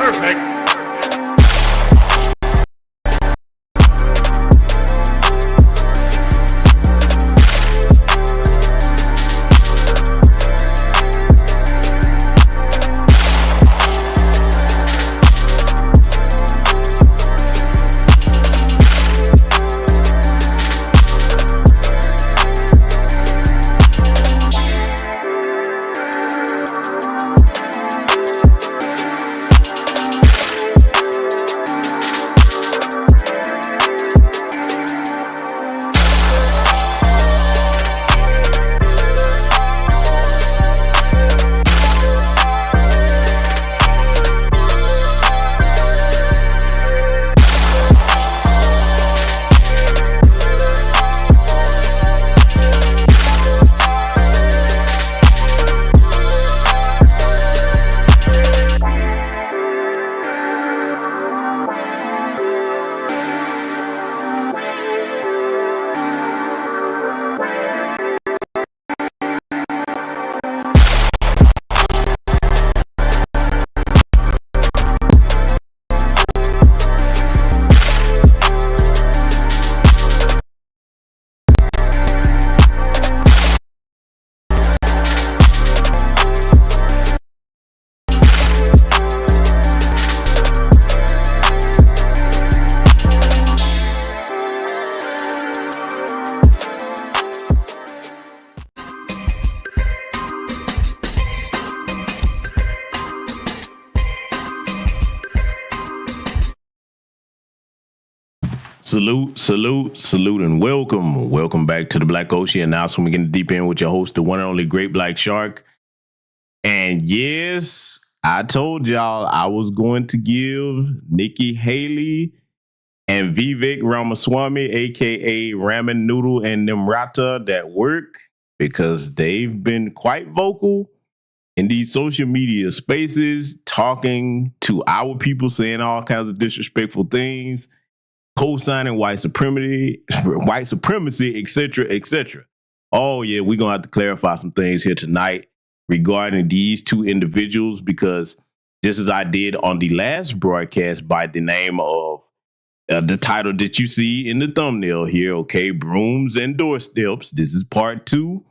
Perfect. Salute, and welcome. Welcome back to the Black Ocean. Now, so we get deep in with your host, the one and only Great Black Shark. And yes, I told y'all I was going to give Nikki Haley and Vivek Ramaswamy, aka Ramen Noodle and Nimrata, that work because they've been quite vocal in these social media spaces, talking to our people, saying all kinds of disrespectful things, co-signing white supremacy, etc., etc. Oh yeah, we're gonna have to clarify some things here tonight regarding these two individuals, because just as I did on the last broadcast by the name of the title that you see in the thumbnail here, okay, Brooms and Doorsteps. This is part 2.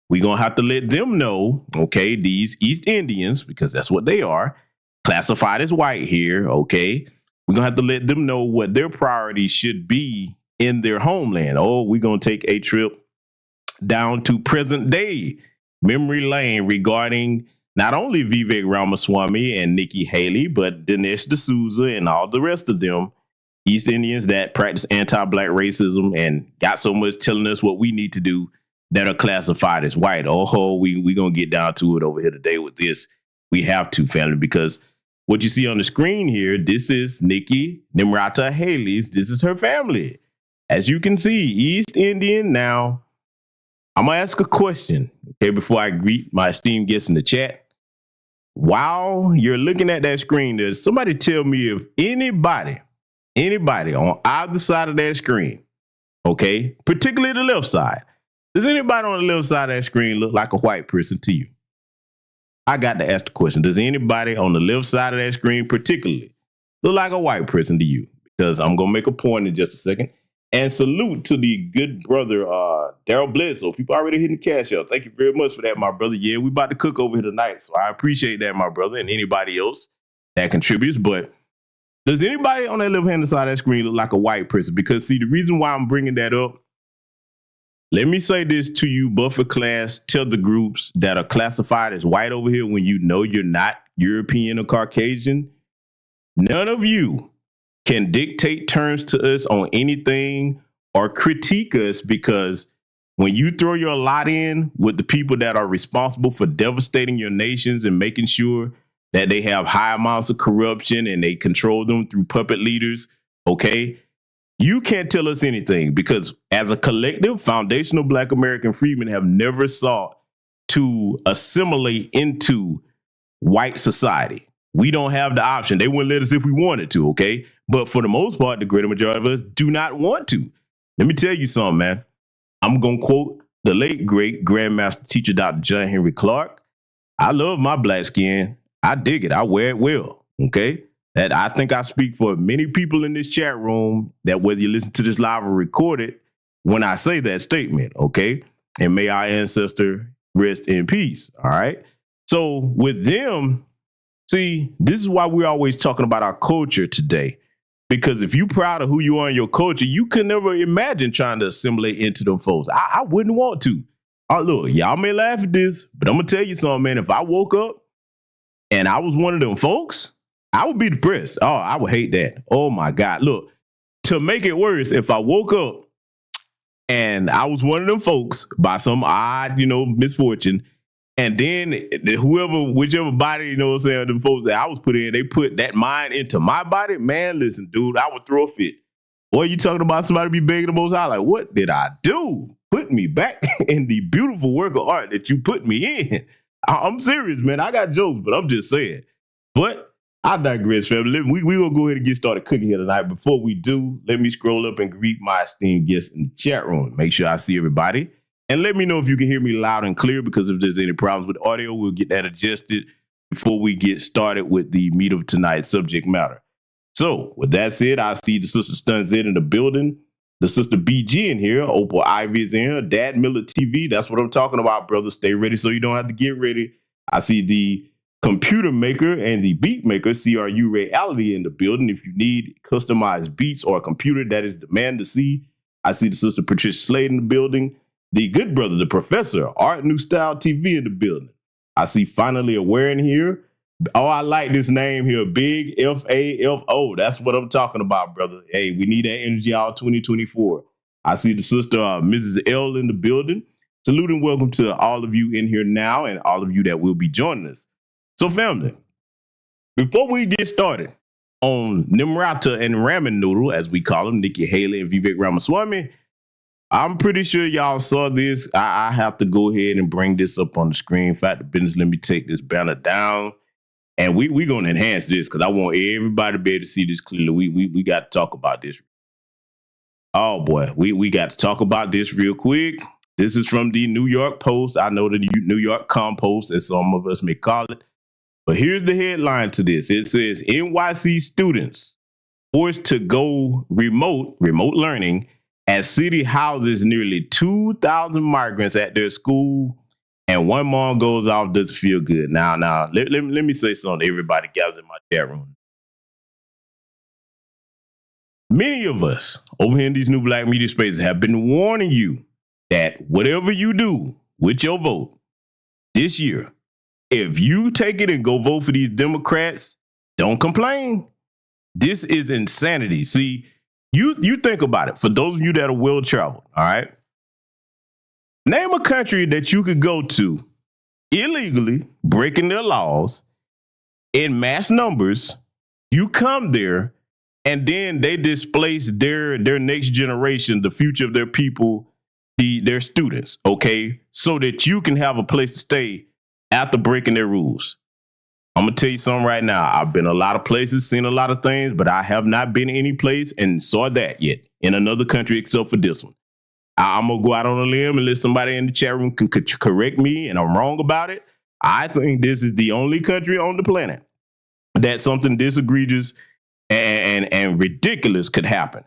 We're gonna have to let them know, okay, these East Indians, because that's what they are, classified as white here, okay. We're going to have to let them know what their priorities should be in their homeland. Oh, we're going to take a trip down to present day memory lane regarding not only Vivek Ramaswamy and Nikki Haley, but Dinesh D'Souza and all the rest of them East Indians that practice anti-black racism and got so much telling us what we need to do that are classified as white. Oh, we're going to get down to it over here today with this. We have to, family, because what you see on the screen here, this is Nikki Nimrata Haley's. This is her family. As you can see, East Indian. Now, I'm going to ask a question, okay, before I greet my esteemed guests in the chat. While you're looking at that screen, does somebody tell me if anybody on either side of that screen, okay, particularly the left side, does anybody on the left side of that screen look like a white person to you? I got to ask the question. Does anybody on the left side of that screen particularly look like a white person to you? Because I'm going to make a point in just a second. And salute to the good brother, Daryl Bledsoe. People already hitting cash out. Thank you very much for that, my brother. Yeah, we about to cook over here tonight. So I appreciate that, my brother, and anybody else that contributes. But does anybody on that left-hand side of that screen look like a white person? Because, see, the reason why I'm bringing that up, let me say this to you, buffer class, tether groups that are classified as white over here when you know you're not European or Caucasian. None of you can dictate terms to us on anything or critique us, because when you throw your lot in with the people that are responsible for devastating your nations and making sure that they have high amounts of corruption and they control them through puppet leaders, okay? You can't tell us anything, because as a collective, foundational Black American freedmen have never sought to assimilate into white society. We don't have the option. They wouldn't let us if we wanted to, okay? But for the most part, the greater majority of us do not want to. Let me tell you something, man. I'm going to quote the late, great Grandmaster Teacher, Dr. John Henry Clark. I love my black skin. I dig it. I wear it well, okay? that I think I speak for many people in this chat room that whether you listen to this live or record it, when I say that statement, okay? And may our ancestor rest in peace, all right? So with them, see, this is why we're always talking about our culture today. Because if you're proud of who you are in your culture, you can never imagine trying to assimilate into them folks. I wouldn't want to. Oh, look, y'all may laugh at this, but I'm going to tell you something, man. If I woke up and I was one of them folks, I would be depressed. Oh, I would hate that. Oh, my God. Look, to make it worse, if I woke up and I was one of them folks by some odd, misfortune, and then whichever body, what I'm saying, them folks that I was put in, they put that mind into my body. Man, listen, dude, I would throw a fit. Boy, you talking about somebody be begging the Most High? Like, what did I do? Put me back in the beautiful work of art that you put me in. I'm serious, man. I got jokes, but I'm just saying. But I digress, family. We gonna go ahead and get started cooking here tonight. Before we do, let me scroll up and greet my esteemed guests in the chat room. Make sure I see everybody. And let me know if you can hear me loud and clear, because if there's any problems with audio, we'll get that adjusted before we get started with the meat of tonight's subject matter. So with that said, I see the sister Stun Z in the building, the sister BG in here, Opal Ivy is in here, Dad Miller TV. That's what I'm talking about, brother. Stay ready so you don't have to get ready. I see the computer maker and the beat maker, CRU Reality, in the building. If you need customized beats or a computer that is the man to see, I see the sister Patricia Slade in the building. The good brother, the professor, Art New Style TV in the building. I see Finally Aware in here. Oh, I like this name here, Big FAFO. That's what I'm talking about, brother. Hey, we need that energy all 2024. I see the sister, Mrs. L in the building. Salute and welcome to all of you in here now and all of you that will be joining us. So, family, before we get started on Nimrata and Ramen Noodle, as we call them, Nikki, Haley, and Vivek Ramaswamy, I'm pretty sure y'all saw this. I have to go ahead and bring this up on the screen. Fact of business, let me take this banner down. And we're going to enhance this because I want everybody to be able to see this clearly. We got to talk about this. Oh, boy, we got to talk about this real quick. This is from the New York Post. I know the New York Compost, as some of us may call it. But here's the headline to this. It says, NYC students forced to go remote learning as city houses nearly 2,000 migrants at their school, and one mom goes off, doesn't feel good. Now, let me say something to everybody gathered in my chat room. Many of us over here in these new black media spaces have been warning you that whatever you do with your vote this year, if you take it and go vote for these Democrats, don't complain. This is insanity. See, You think about it. For those of you that are well-traveled, all right? Name a country that you could go to illegally, breaking their laws in mass numbers. You come there, and then they displace their next generation, the future of their people, their students, okay? So that you can have a place to stay after breaking their rules. I'm going to tell you something right now. I've been a lot of places, seen a lot of things, but I have not been any place and saw that yet in another country except for this one. I'm going to go out on a limb and let somebody in the chat room can correct me and I'm wrong about it. I think this is the only country on the planet that something this egregious and ridiculous could happen.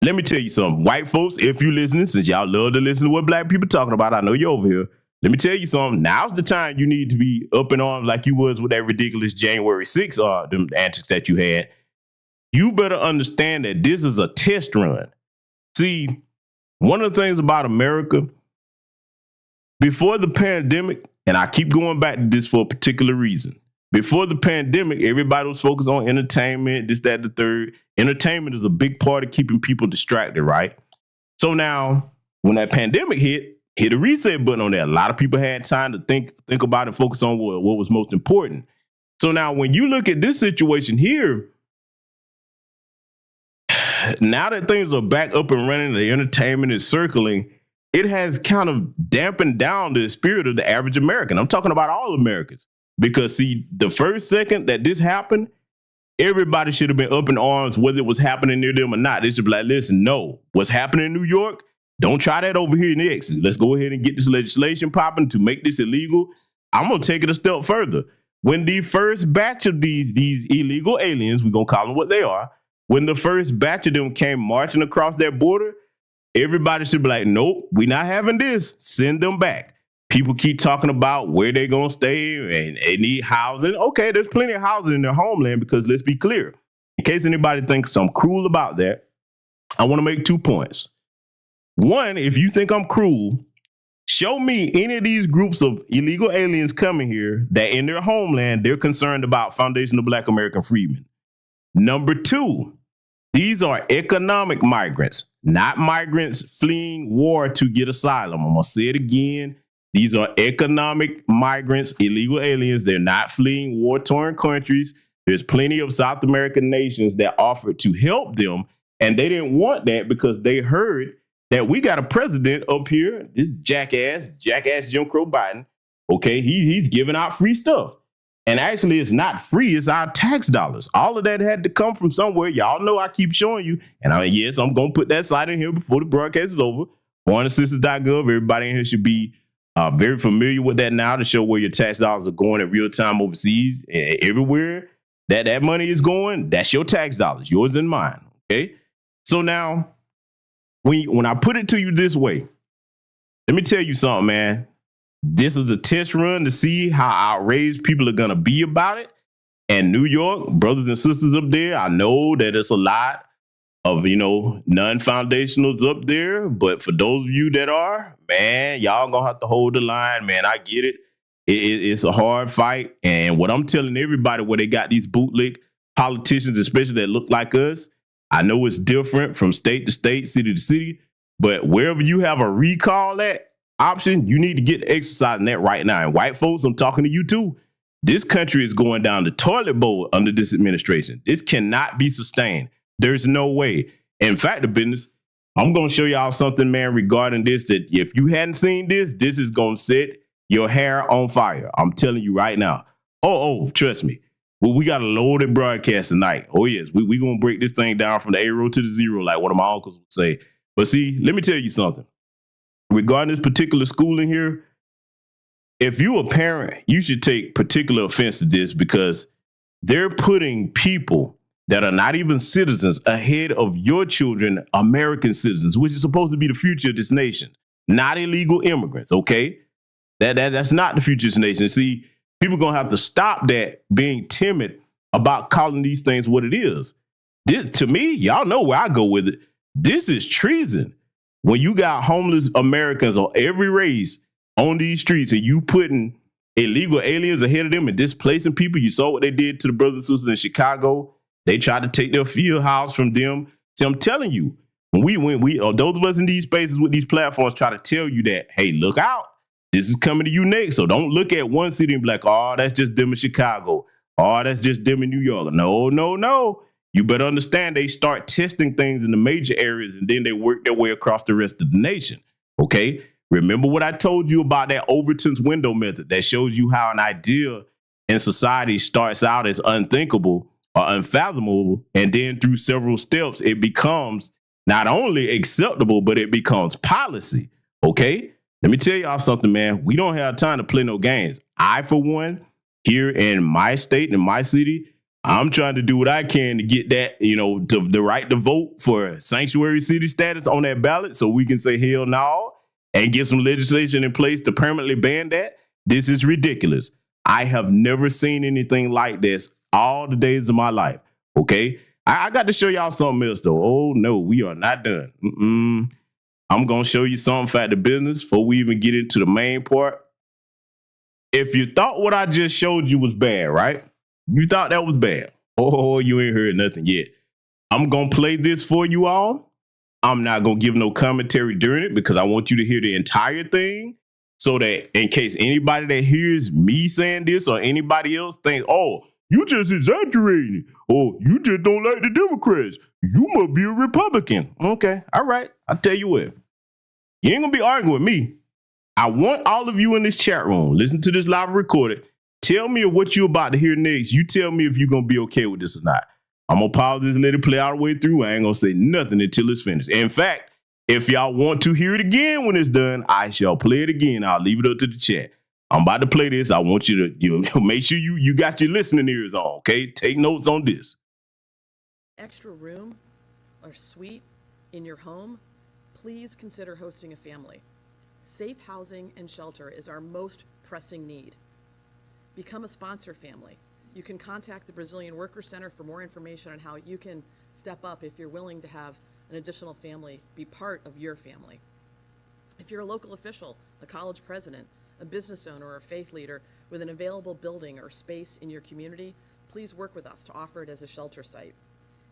Let me tell you something. White folks, if you're listening, since y'all love to listen to what black people talking about, I know you're over here. Let me tell you something. Now's the time you need to be up and on like you was with that ridiculous January 6th, them antics that you had. You better understand that this is a test run. See, one of the things about America, before the pandemic, and I keep going back to this for a particular reason. Before the pandemic, everybody was focused on entertainment, this, that, the third. Entertainment is a big part of keeping people distracted, right? So now, when that pandemic hit a reset button on that. A lot of people had time to think about and focus on what was most important. So now when you look at this situation here, now that things are back up and running, the entertainment is circling, it has kind of dampened down the spirit of the average American. I'm talking about all Americans. Because, see, the first second that this happened, everybody should have been up in arms, whether it was happening near them or not. They should be like, listen, no, what's happening in New York, don't try that over here next. Let's go ahead and get this legislation popping to make this illegal. I'm going to take it a step further. when the first batch of these illegal aliens, we're going to call them what they are, when the first batch of them came marching across that border, everybody should be like, nope, we're not having this. Send them back. People keep talking about where they're going to stay and they need housing. Okay, there's plenty of housing in their homeland because let's be clear. In case anybody thinks I'm cruel about that, I want to make 2 points. One, if you think I'm cruel, show me any of these groups of illegal aliens coming here that in their homeland, they're concerned about foundational Black American freedmen. Number 2, these are economic migrants, not migrants fleeing war to get asylum. I'm going to say it again. These are economic migrants, illegal aliens. They're not fleeing war-torn countries. There's plenty of South American nations that offered to help them, and they didn't want that because they heard that we got a president up here, this jackass Jim Crow Biden. Okay, he's giving out free stuff. And actually, it's not free. It's our tax dollars. All of that had to come from somewhere. Y'all know I keep showing you. And yes, I'm going to put that slide in here before the broadcast is over. Foreignassistance.gov. Everybody in here should be very familiar with that now to show where your tax dollars are going in real time overseas. Everywhere that money is going, that's your tax dollars, yours and mine. Okay. So now, when I put it to you this way, let me tell you something, man. This is a test run to see how outraged people are going to be about it. And New York, brothers and sisters up there, I know that it's a lot of, non-foundationals up there. But for those of you that are, man, y'all going to have to hold the line, man. I get it. It's a hard fight. And what I'm telling everybody where they got these bootleg politicians, especially that look like us, I know it's different from state to state, city to city. But wherever you have a recall at, option, you need to get exercising that right now. And white folks, I'm talking to you too. This country is going down the toilet bowl under this administration. This cannot be sustained. There's no way. In fact, the business, I'm going to show y'all something, man, regarding this, that if you hadn't seen this is going to set your hair on fire. I'm telling you right now. Oh, trust me. Well, we got a loaded broadcast tonight. Oh, yes. We going to break this thing down from the A-row to the zero, like one of my uncles would say. But see, let me tell you something. Regarding this particular school in here, if you're a parent, you should take particular offense to this because they're putting people that are not even citizens ahead of your children, American citizens, which is supposed to be the future of this nation, not illegal immigrants, okay? That's not the future of this nation. See, people are going to have to stop that being timid about calling these things what it is. This, to me, y'all know where I go with it. This is treason. When you got homeless Americans of every race on these streets and you putting illegal aliens ahead of them and displacing people, you saw what they did to the brothers and sisters in Chicago. They tried to take their field house from them. See, I'm telling you, when we those of us in these spaces with these platforms try to tell you that, hey, look out, this is coming to you next. So don't look at one city and be like, oh, that's just them in Chicago. Oh, that's just them in New York. No. You better understand they start testing things in the major areas and then they work their way across the rest of the nation. Okay. Remember what I told you about that Overton's window method that shows you how an idea in society starts out as unthinkable or unfathomable. And then through several steps, it becomes not only acceptable, but it becomes policy. Okay. Let me tell y'all something, man. We don't have time to play no games. I, for one, here in my state, in my city, I'm trying to do what I can to get that, the right to vote for sanctuary city status on that ballot so we can say hell no and get some legislation in place to permanently ban that. This is ridiculous. I have never seen anything like this all the days of my life. Okay. I got to show y'all something else though. Oh no, we are not done. I'm going to show you something fact of business before we even get into the main part. If you thought what I just showed you was bad, right? You thought that was bad. Oh, you ain't heard nothing yet. I'm going to play this for you all. I'm not going to give no commentary during it because I want you to hear the entire thing so that in case anybody that hears me saying this or anybody else thinks, oh, you just exaggerating. Oh, you just don't like the Democrats. You must be a Republican. Okay. All right. I'll tell you what. You ain't going to be arguing with me. I want all of you in this chat room, listen to this live recorded. Tell me what you're about to hear next. You tell me if you're going to be okay with this or not. I'm going to pause this and let it play all the way through. I ain't going to say nothing until it's finished. In fact, if y'all want to hear it again when it's done, I shall play it again. I'll leave it up to the chat. I'm about to play this. I want you to make sure you got your listening ears on, okay? Take notes on this. Extra room or suite in your home, please consider hosting a family. Safe housing and shelter is our most pressing need. Become a sponsor family. You can contact the Brazilian Worker Center for more information on how you can step up if you're willing to have an additional family be part of your family. If you're a local official, a college president, a business owner, or a faith leader with an available building or space in your community, please work with us to offer it as a shelter site.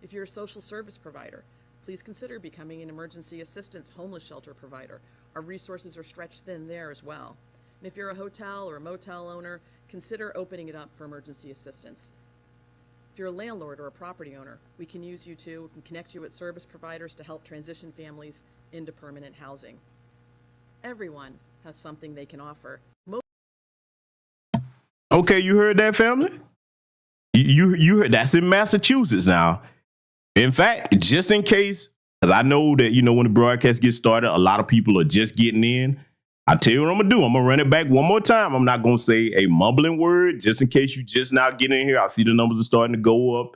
If you're a social service provider, please consider becoming an emergency assistance homeless shelter provider. Our resources are stretched thin there as well. And if you're a hotel or a motel owner, consider opening it up for emergency assistance. If you're a landlord or a property owner, we can use you too. We can connect you with service providers to help transition families into permanent housing. Everyone has something they can offer. Okay, you heard that, family? You heard that's in Massachusetts now. In fact, just in case, because I know that, when the broadcast gets started, a lot of people are just getting in. I tell you what I'm going to do. I'm going to run it back one more time. I'm not going to say a mumbling word just in case you just now get in here. I see the numbers are starting to go up.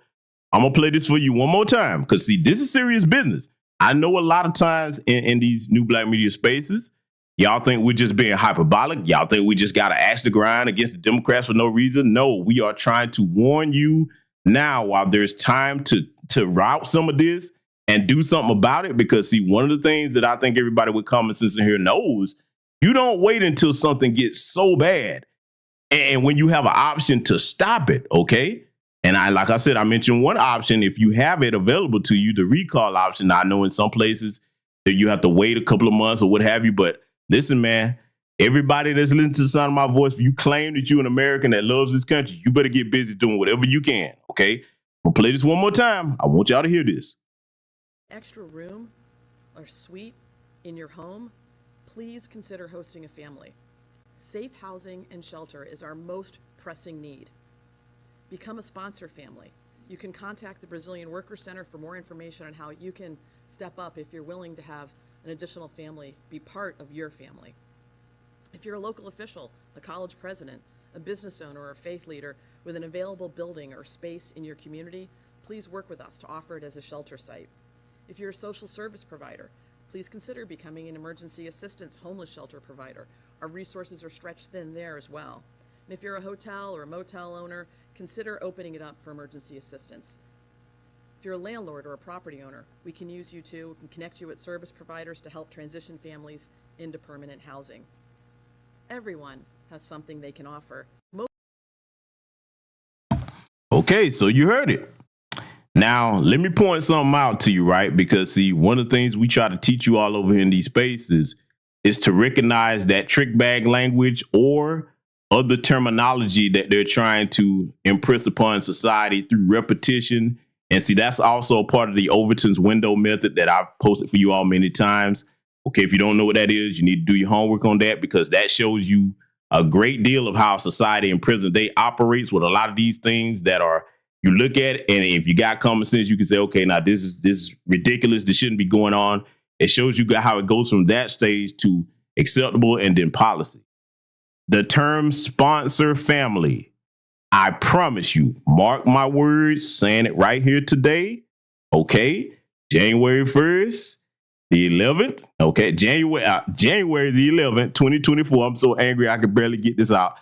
I'm going to play this for you one more time because, see, this is serious business. I know a lot of times in these new black media spaces, y'all think we're just being hyperbolic. Y'all think we just got to axe the grind against the Democrats for no reason. No, we are trying to warn you now while there's time to route some of this and do something about it. Because, see, one of the things that I think everybody with common sense in here knows, you don't wait until something gets so bad and when you have an option to stop it, okay? And like I said, I mentioned one option. If you have it available to you, the recall option. I know in some places that you have to wait a couple of months or what have you. But listen, man, everybody that's listening to the sound of my voice, if you claim that you're an American that loves this country, you better get busy doing whatever you can, okay? I'll play this one more time. I want y'all to hear this. Extra room or suite in your home, please consider hosting a family. Safe housing and shelter is our most pressing need. Become a sponsor family. You can contact the Brazilian Worker Center for more information on how you can step up if you're willing to have an additional family be part of your family. If you're a local official, a college president, a business owner, or a faith leader with an available building or space in your community, please work with us to offer it as a shelter site. If you're a social service provider, please consider becoming an emergency assistance homeless shelter provider. Our resources are stretched thin there as well. And if you're a hotel or a motel owner, consider opening it up for emergency assistance. If you're a landlord or a property owner, we can use you too. We can connect you with service providers to help transition families into permanent housing. Everyone has something they can offer. Okay, so you heard it. Now, let me point something out to you, right? Because, see, one of the things we try to teach you all over here in these spaces is to recognize that trick bag language or other terminology that they're trying to impress upon society through repetition. And see, that's also part of the Overton's window method that I've posted for you all many times. Okay, if you don't know what that is, you need to do your homework on that because that shows you a great deal of how society in present day operates with a lot of these things that are, you look at it, and if you got common sense, you can say, okay, now this is ridiculous. This shouldn't be going on. It shows you how it goes from that stage to acceptable and then policy. The term sponsor family, I promise you, mark my words, saying it right here today. Okay, January 1st, the 11th. Okay, January the 11th, 2024. I'm so angry I can barely get this out.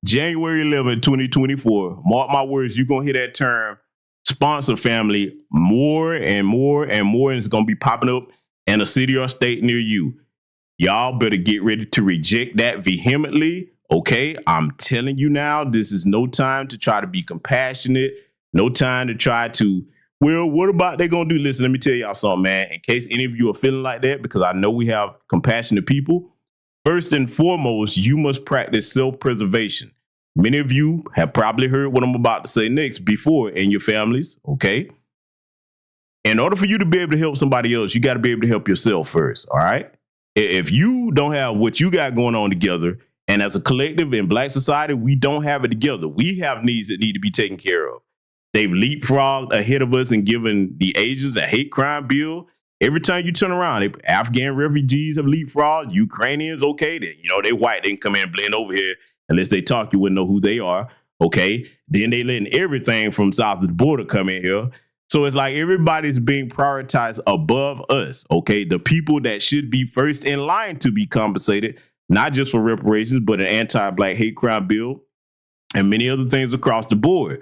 January 11th, 2024. Mark my words, you're going to hear that term sponsor family more and more and more. And it's going to be popping up in a city or state near you. Y'all better get ready to reject that vehemently. Okay, I'm telling you now, this is no time to try to be compassionate. No time to try to, well, what about they going to do? Listen, let me tell y'all something, man. In case any of you are feeling like that, because I know we have compassionate people. First and foremost, you must practice self-preservation. Many of you have probably heard what I'm about to say next before in your families, okay? In order for you to be able to help somebody else, you got to be able to help yourself first, all right? If you don't have what you got going on together, and as a collective in Black society, we don't have it together. We have needs that need to be taken care of. They've leapfrogged ahead of us and given the Asians a hate crime bill. every time you turn around, Afghan refugees have leapfrogged, Ukrainians, okay, they white, they can come in and blend over here. Unless they talk, you wouldn't know who they are, okay? Then they letting everything from south of the border come in here. So it's like everybody's being prioritized above us, okay? The people that should be first in line to be compensated, not just for reparations, but an anti-black hate crime bill and many other things across the board.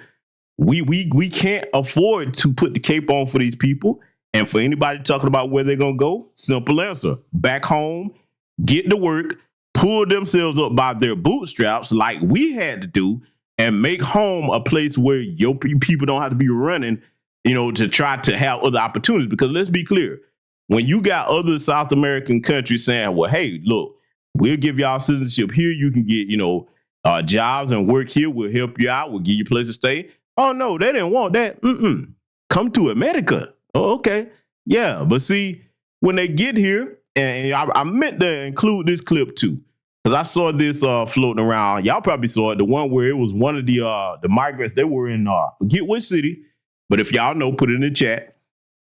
We can't afford to put the cape on for these people. And for anybody talking about where they're going to go, simple answer. Back home, get to work, pull themselves up by their bootstraps like we had to do, and make home a place where your people don't have to be running, to try to have other opportunities. Because let's be clear, when you got other South American countries saying, well, hey, look, we'll give y'all citizenship here. You can get, jobs and work here. We'll help you out. We'll give you a place to stay. Oh, no, they didn't want that. Come to America. Oh, okay. Yeah. But see, when they get here, and I meant to include this clip too, because I saw this floating around. Y'all probably saw it. The one where it was one of the migrants. They were in, forget which city, but if y'all know, put it in the chat.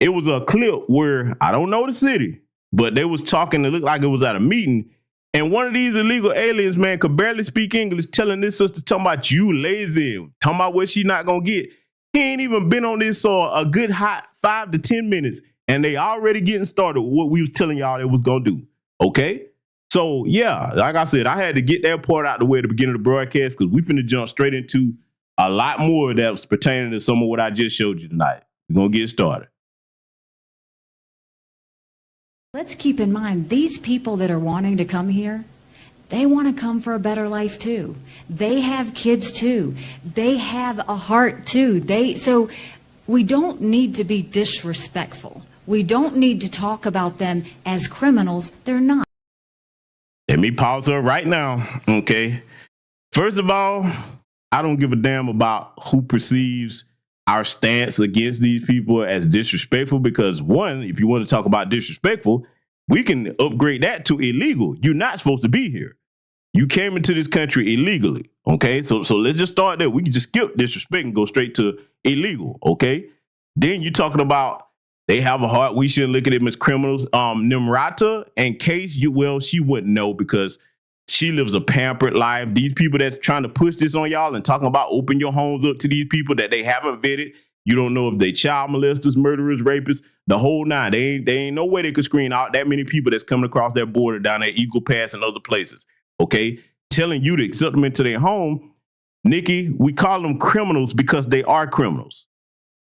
It was a clip where, I don't know the city, but they was talking. It looked like it was at a meeting. And one of these illegal aliens, man, could barely speak English, telling this sister, talking about you lazy, talking about what she not going to get. He ain't even been on this a good hot 5 to 10 minutes, and they already getting started with what we was telling y'all they was going to do, okay? So, yeah, like I said, I had to get that part out the way at the beginning of the broadcast because we finna jump straight into a lot more that was pertaining to some of what I just showed you tonight. We're going to get started. Let's keep in mind, these people that are wanting to come here, they want to come for a better life too. They have kids too. They have a heart too. So we don't need to be disrespectful. We don't need to talk about them as criminals. They're not. Let me pause her right now, okay? First of all, I don't give a damn about who perceives our stance against these people as disrespectful, because one, if you want to talk about disrespectful, we can upgrade that to illegal. You're not supposed to be here. You came into this country illegally, okay? So let's just start there. We can just skip disrespect and go straight to illegal, okay? Then you're talking about they have a heart. We shouldn't look at them as criminals. Nimrata, in case she wouldn't know because she lives a pampered life. These people that's trying to push this on y'all and talking about open your homes up to these people that they haven't vetted. You don't know if they child molesters, murderers, rapists, the whole nine. They ain't no way they could screen out that many people that's coming across that border down at Eagle Pass and other places. Okay, telling you to accept them into their home. Nikki, we call them criminals because they are criminals.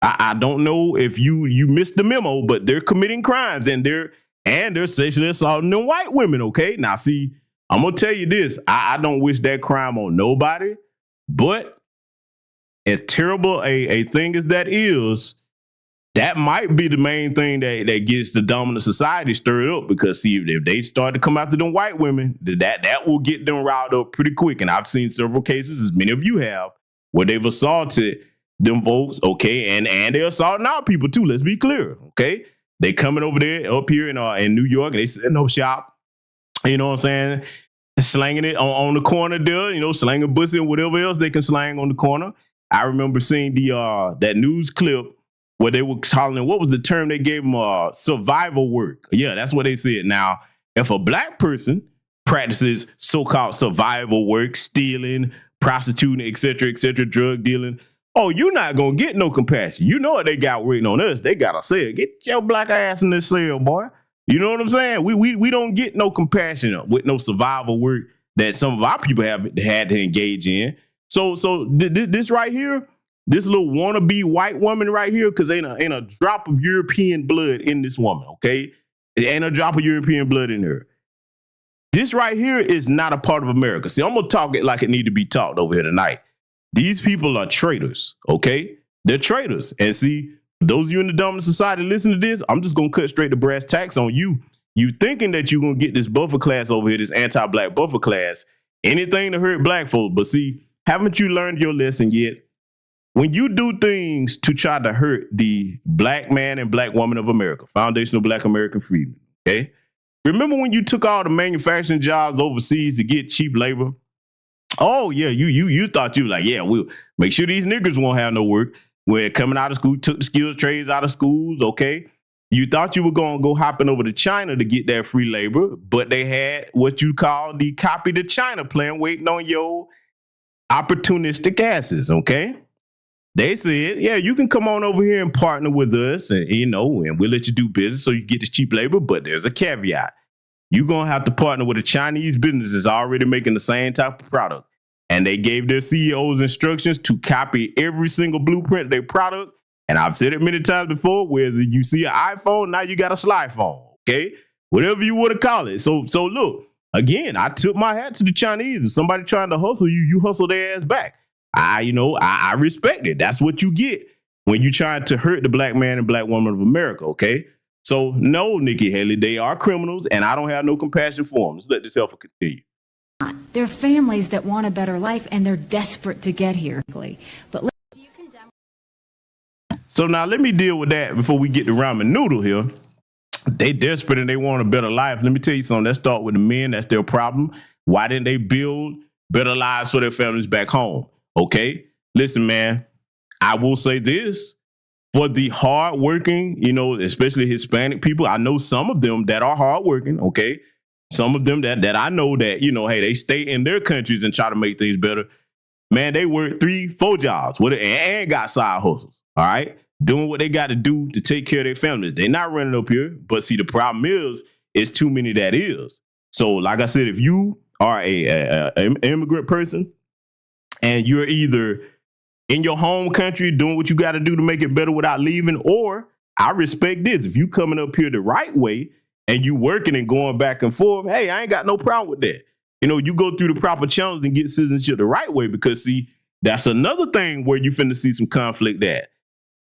I don't know if you missed the memo, but they're committing crimes and they're sexually assaulting them white women. Okay, now see, I'm gonna tell you this. I don't wish that crime on nobody, but as terrible a thing as that is, that might be the main thing that gets the dominant society stirred up, because see, if they start to come after them white women, that will get them riled up pretty quick. And I've seen several cases, as many of you have, where they've assaulted them folks, okay, and they're assaulting our people too. Let's be clear, okay? They coming over there up here in New York, and they setting up shop. You know what I'm saying? Slanging it on the corner there, slanging pussy and whatever else they can slang on the corner. I remember seeing that news clip where they were calling, what was the term they gave them? Survival work. Yeah, that's what they said. Now, if a black person practices so-called survival work, stealing, prostituting, et cetera, drug dealing, oh, you're not going to get no compassion. You know what they got waiting on us. They got to say, get your black ass in this cell, boy. You know what I'm saying? We don't get no compassion with no survival work that some of our people have had to engage in. So this right here, this little wannabe white woman right here, because ain't a drop of European blood in this woman, okay? It ain't a drop of European blood in her. This right here is not a part of America. See, I'm going to talk it like it need to be talked over here tonight. These people are traitors, okay? They're traitors. And see, those of you in the dominant society listen to this, I'm just going to cut straight to brass tacks on you. You thinking that you're going to get this buffer class over here, this anti-black buffer class, anything to hurt black folks. But see, haven't you learned your lesson yet? When you do things to try to hurt the black man and black woman of America, foundational black American freedom, okay? Remember when you took all the manufacturing jobs overseas to get cheap labor? Oh, yeah, you thought you were like, yeah, we'll make sure these niggers won't have no work. We're coming out of school, took the skilled trades out of schools, okay? You thought you were going to go hopping over to China to get that free labor, but they had what you call the copy to China plan waiting on your opportunistic asses, okay? They said, yeah, you can come on over here and partner with us and, and we'll let you do business so you get this cheap labor, but there's a caveat. You're going to have to partner with a Chinese business that's already making the same type of product. And they gave their CEOs instructions to copy every single blueprint of their product. And I've said it many times before, whether you see an iPhone, now you got a slide phone, okay? Whatever you want to call it. So look, again, I tip my hat to the Chinese. If somebody trying to hustle you, you hustle their ass back. I respect it. That's what you get when you trying to hurt the black man and black woman of America, okay? So no, Nikki Haley, they are criminals, and I don't have no compassion for them. Let's let this heifer continue. They're families that want a better life, and they're desperate to get here. But so now let me deal with that before we get to ramen noodle here. They desperate and they want a better life. Let me tell you something. Let's start with the men. That's their problem. Why didn't they build better lives for their families back home? Okay, listen, man, I will say this. For the hardworking, especially Hispanic people, I know some of them that are hardworking, okay? Some of them that I know that, hey, they stay in their countries and try to make things better. Man, they work 3-4 jobs with it and got side hustles, all right? Doing what they got to do to take care of their families. They're not running up here, but see, the problem is, it's too many that is. So, like I said, if you are an immigrant person and you're either in your home country doing what you got to do to make it better without leaving, or I respect this. If you coming up here the right way and you working and going back and forth, hey, I ain't got no problem with that. You go through the proper channels and get citizenship the right way, because see, that's another thing where you finna see some conflict at.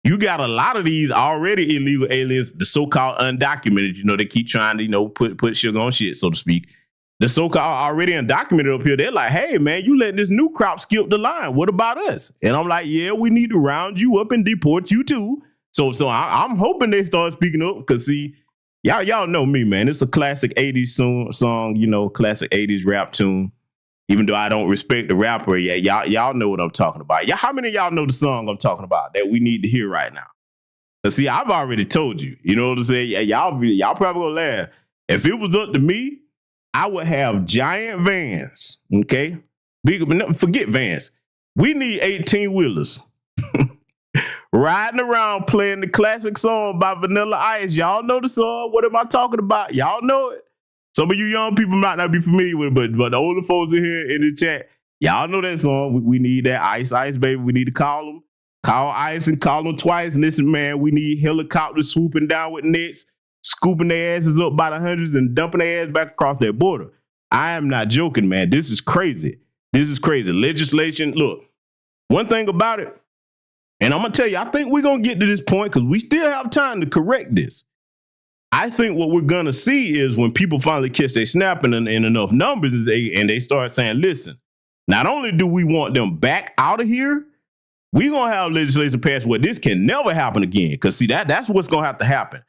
You got a lot of these already illegal aliens, the so-called undocumented, they keep trying to, put sugar on shit, so to speak. The so-called already undocumented up here, they're like, hey, man, you letting this new crop skip the line. What about us? And I'm like, yeah, we need to round you up and deport you too. So I'm hoping they start speaking up, because see, y'all know me, man. It's a classic 80s song, classic 80s rap tune. Even though I don't respect the rapper, yeah, y'all know what I'm talking about. How many of y'all know the song I'm talking about that we need to hear right now? But see, I've already told you, you know what I'm saying? Yeah, y'all probably gonna laugh. If it was up to me, I would have giant vans, okay? Forget vans. We need 18-wheelers riding around playing the classic song by Vanilla Ice. Y'all know the song. What am I talking about? Y'all know it. Some of you young people might not be familiar with it, but the older folks in here in the chat, y'all know that song. We need that Ice, baby. We need to call Ice and call them twice. Listen, man, we need helicopters swooping down with nets, scooping their asses up by the hundreds and dumping their ass back across that border. I am not joking, man. This is crazy. Legislation. Look, one thing about it, and I'm going to tell you, I think we're going to get to this point because we still have time to correct this. I think what we're going to see is when people finally catch their snap in enough numbers and they start saying, listen, not only do we want them back out of here, we're going to have legislation passed where this can never happen again. Because see, that's what's going to have to happen.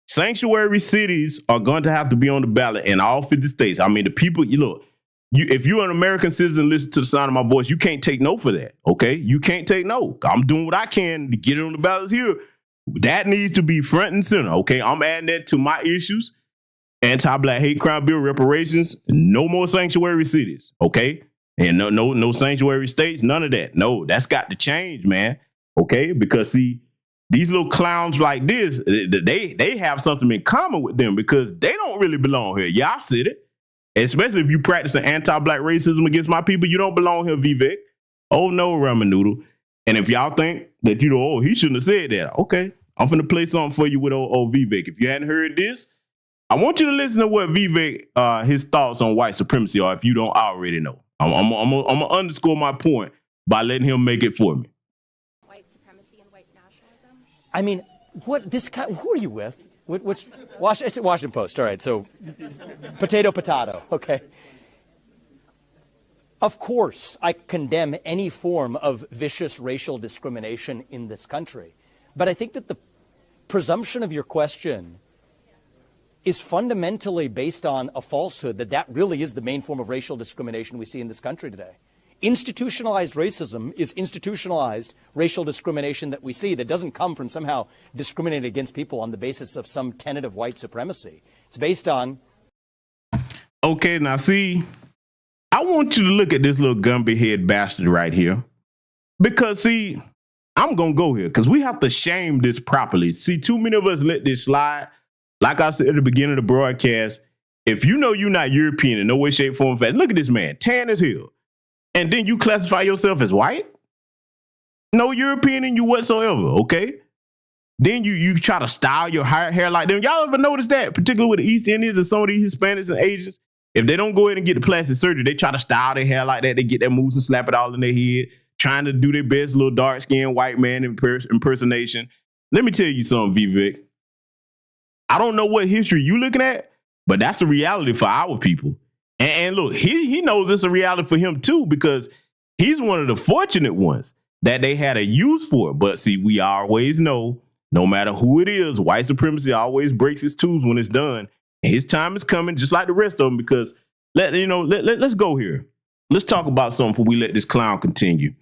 Sanctuary cities are going to have to be on the ballot in all 50 states. I mean, the people, if you're an American citizen, listen to the sound of my voice, you can't take no for that, okay? You can't take no. I'm doing what I can to get it on the ballots here. That needs to be front and center, okay? I'm adding that to my issues. Anti-Black hate crime bill, reparations, no more sanctuary cities, okay? And no sanctuary states, none of that. No, that's got to change, man, okay? Because, see, these little clowns like this, they have something in common with them because they don't really belong here. Yeah, I said it. Especially if you practice an anti-Black racism against my people, you don't belong here, Vivek. Oh, no, ramen noodle. And if y'all think that, he shouldn't have said that, okay, I'm finna play something for you with old Vivek. If you hadn't heard this, I want you to listen to what Vivek, his thoughts on white supremacy are if you don't already know. I'm gonna underscore my point by letting him make it for me. White supremacy and white nationalism? I mean, who are you with? It's a Washington Post. All right, so potato, okay. Of course, I condemn any form of vicious racial discrimination in this country. But I think that the presumption of your question is fundamentally based on a falsehood that really is the main form of racial discrimination we see in this country today. Institutionalized racism is institutionalized racial discrimination that we see that doesn't come from somehow discriminating against people on the basis of some tenet of white supremacy. It's based on. Okay, now see, I want you to look at this little Gumby head bastard right here. Because see, I'm going to go here because we have to shame this properly. See, too many of us let this slide. Like I said at the beginning of the broadcast, if you know you're not European in no way, shape, form, fact, look at this man, tan as hell. And then you classify yourself as white? No European in you whatsoever, okay? Then you try to style your hair like them. Y'all ever notice that? Particularly with the East Indians and some of these Hispanics and Asians. If they don't go ahead and get the plastic surgery, they try to style their hair like that. They get their moves and slap it all in their head, trying to do their best little dark-skinned white man impersonation. Let me tell you something, Vivek. I don't know what history you looking at, but that's a reality for our people. And look, he knows it's a reality for him too, because he's one of the fortunate ones that they had a use for it. But see, we always know, no matter who it is, white supremacy always breaks its tools when it's done. And his time is coming, just like the rest of them, because let's go here. Let's talk about something before we let this clown continue.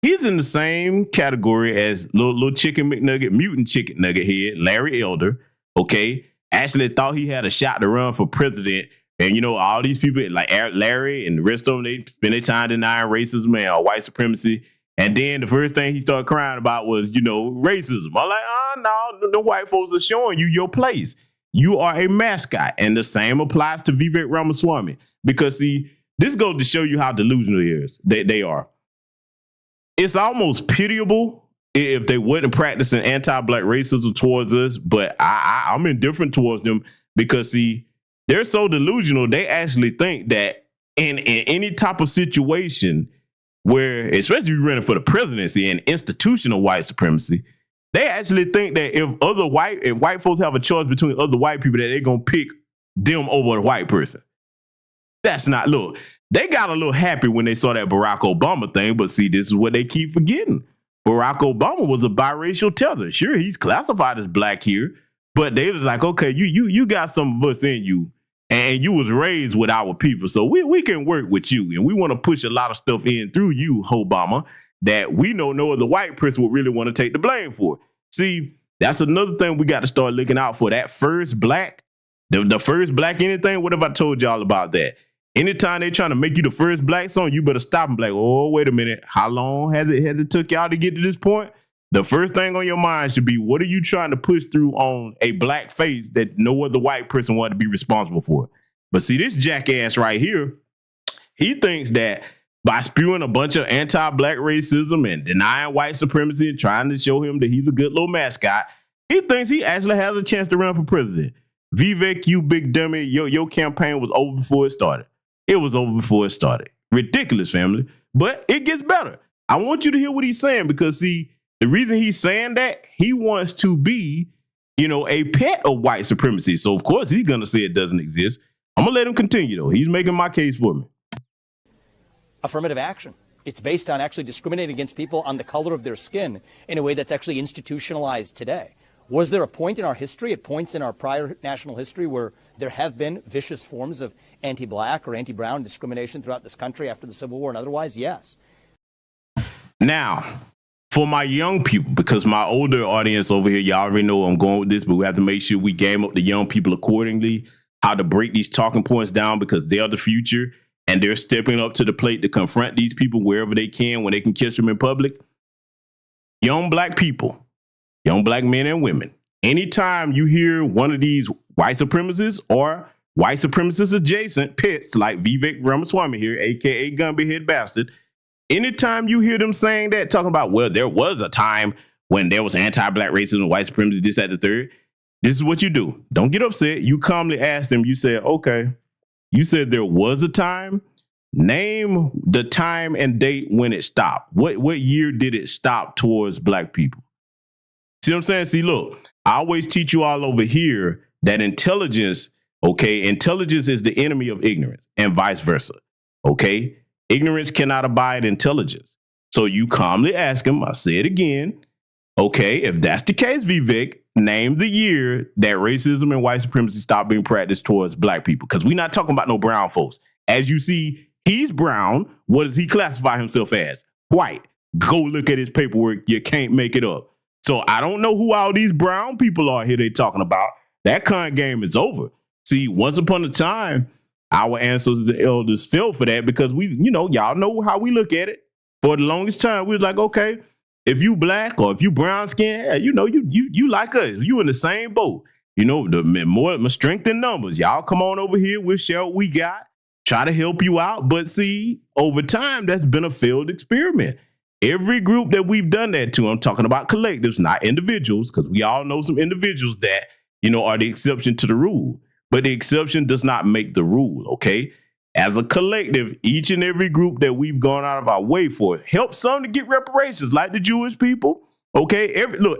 He's in the same category as little chicken McNugget, mutant chicken nugget head, Larry Elder. Okay, actually thought he had a shot to run for president. And, all these people like Larry and the rest of them, they spend their time denying racism and white supremacy. And then the first thing he started crying about was, racism. I'm like, no, the white folks are showing you your place. You are a mascot. And the same applies to Vivek Ramaswamy. Because, see, this goes to show you how delusional they are. It's almost pitiable if they wasn't practicing anti-black racism towards us. But I'm indifferent towards them because, see, they're so delusional, they actually think that in any type of situation where, especially if you're running for the presidency and institutional white supremacy, they actually think that if white folks have a choice between other white people, that they're going to pick them over the white person. That's not, look, they got a little happy when they saw that Barack Obama thing, but see, this is what they keep forgetting. Barack Obama was a biracial tether. Sure, he's classified as black here, but they was like, okay, you got some of us in you, and you was raised with our people, so we can work with you, and we want to push a lot of stuff in through you, Obama, that we know no other white person would really want to take the blame for. See, that's another thing we got to start looking out for. That first black, the first black anything, what have I told y'all about that? Anytime they trying to make you the first black song, you better stop and be like, oh, wait a minute. How long has it took y'all to get to this point? The first thing on your mind should be, what are you trying to push through on a black face that no other white person wanted to be responsible for? But see, this jackass right here, he thinks that by spewing a bunch of anti-black racism and denying white supremacy and trying to show him that he's a good little mascot, he thinks he actually has a chance to run for president. Vivek, you big dummy, your campaign was over before it started. It was over before it started. Ridiculous, family. But it gets better. I want you to hear what he's saying because, see, the reason he's saying that, he wants to be, a pet of white supremacy. So, of course, he's going to say it doesn't exist. I'm going to let him continue, though. He's making my case for me. Affirmative action. It's based on actually discriminating against people on the color of their skin in a way that's actually institutionalized today. Was there a point in our history, at points in our prior national history, where there have been vicious forms of anti-black or anti-brown discrimination throughout this country after the Civil War and otherwise? Yes. Now, for my young people, because my older audience over here, y'all already know I'm going with this, but we have to make sure we game up the young people accordingly, how to break these talking points down because they're the future and they're stepping up to the plate to confront these people wherever they can, when they can catch them in public. Young black people. Young black men and women, anytime you hear one of these white supremacists or white supremacist adjacent pits like Vivek Ramaswamy here, a.k.a. Gumby Head Bastard, anytime you hear them saying that, talking about, well, there was a time when there was anti-black racism, white supremacy, this, that, the third, this is what you do. Don't get upset. You calmly ask them, you said, okay, you said there was a time. Name the time and date when it stopped. What year did it stop towards black people? See what I'm saying? See, look, I always teach you all over here that intelligence, okay, intelligence is the enemy of ignorance and vice versa, okay? Ignorance cannot abide intelligence. So you calmly ask him, I say it again, okay, if that's the case, Vivek, name the year that racism and white supremacy stopped being practiced towards black people, because we're not talking about no brown folks. As you see, He's brown. What does he classify himself as? White. Go look at his paperwork. You can't make it up. So I don't know who all these brown people are here they talking about. That con game is over. See, once upon a time, our ancestors and elders fell for that because y'all know how we look at it. For the longest time, we was like, okay, if you black or if you brown skin, you like us. You in the same boat. The more strength in numbers. Y'all come on over here. We'll share what we got. Try to help you out. But see, over time, that's been a failed experiment. Every group that we've done that to, I'm talking about collectives, not individuals, because we all know some individuals that, are the exception to the rule. But the exception does not make the rule, okay? As a collective, each and every group that we've gone out of our way for help some to get reparations, like the Jewish people, okay?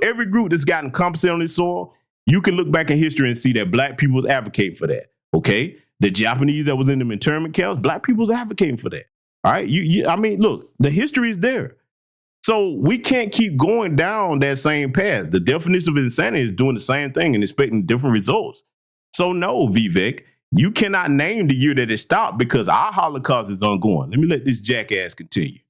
Every group that's gotten compensated on this soil, you can look back in history and see that black people was advocating for that, okay? The Japanese that was in them internment camps, black people was advocating for that, all right? Look, the history is there. So we can't keep going down that same path. The definition of insanity is doing the same thing and expecting different results. So no, Vivek, you cannot name the year that it stopped because our Holocaust is ongoing. Let me let this jackass continue.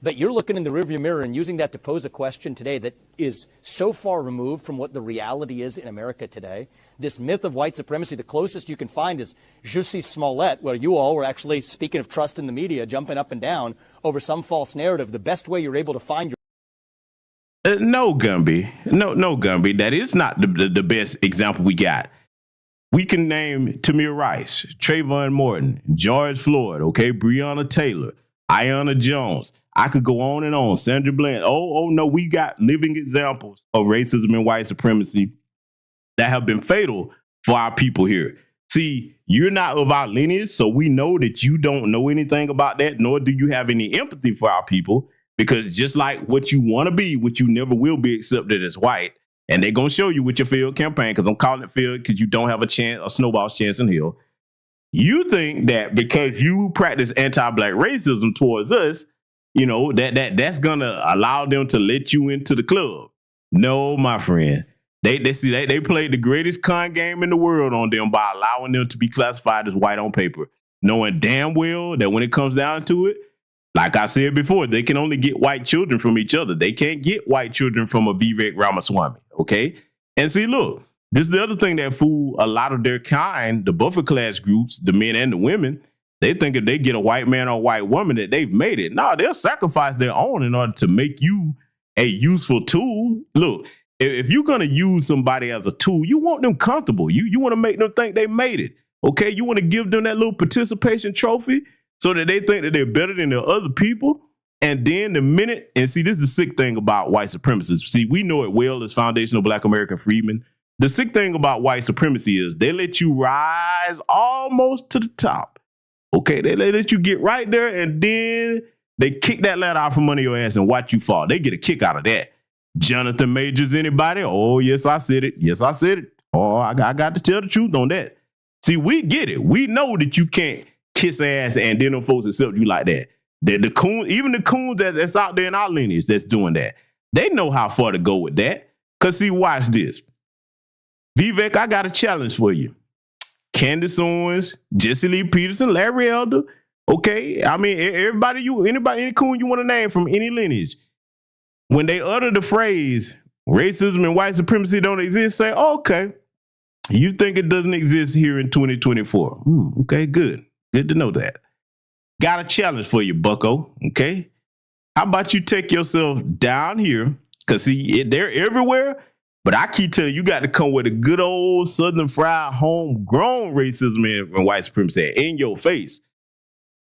But you're looking in the rearview mirror and using that to pose a question today that is so far removed from what the reality is in America today. This myth of white supremacy, the closest you can find is Jussie Smollett, where you all were actually, speaking of trust in the media, jumping up and down over some false narrative. The best way you're able to find your... No, Gumby. No, Gumby. That is not the best example we got. We can name Tamir Rice, Trayvon Martin, George Floyd, okay, Breonna Taylor, Ayanna Jones. I could go on and on. Sandra Bland. Oh no, we got living examples of racism and white supremacy that have been fatal for our people here. See, you're not of our lineage, so we know that you don't know anything about that, nor do you have any empathy for our people, because just like what you want to be, what you never will be accepted as white, and they're going to show you with your failed campaign, because I'm calling it failed because you don't have a snowball's chance in hell. You think that because you practice anti-black racism towards us, that's going to allow them to let you into the club. No, my friend. They played the greatest con game in the world on them by allowing them to be classified as white on paper, knowing damn well that when it comes down to it, like I said before, they can only get white children from each other. They can't get white children from a Vivek Ramaswamy, okay? And see, look, this is the other thing that fool a lot of their kind, the buffer class groups, the men and the women. They think if they get a white man or a white woman that they've made it. No, they'll sacrifice their own in order to make you a useful tool. Look, if you're going to use somebody as a tool, you want them comfortable. You want to make them think they made it, okay? You want to give them that little participation trophy so that they think that they're better than the other people. And then and see, this is the sick thing about white supremacists. See, we know it well as foundational Black American freedmen. The sick thing about white supremacy is they let you rise almost to the top. Okay, they let you get right there, and then they kick that ladder out from under your ass and watch you fall. They get a kick out of that. Jonathan Majors, anybody? Oh, yes, I said it. Yes, I said it. Oh, I got to tell the truth on that. See, we get it. We know that you can't kiss ass and then them folks accept you like that. The coon, even the coons that's out there in our lineage that's doing that, they know how far to go with that. Because see, watch this. Vivek, I got a challenge for you. Candace Owens, Jesse Lee Peterson, Larry Elder. Okay, I mean, any coon you want to name from any lineage, when they utter the phrase racism and white supremacy don't exist, say, oh, okay, you think it doesn't exist here in 2024. Okay, good. Good to know that. Got a challenge for you, bucko, okay? How about you take yourself down here, because see, they're everywhere, but I keep telling you, you got to come with a good old Southern fried homegrown racism and white supremacy in your face.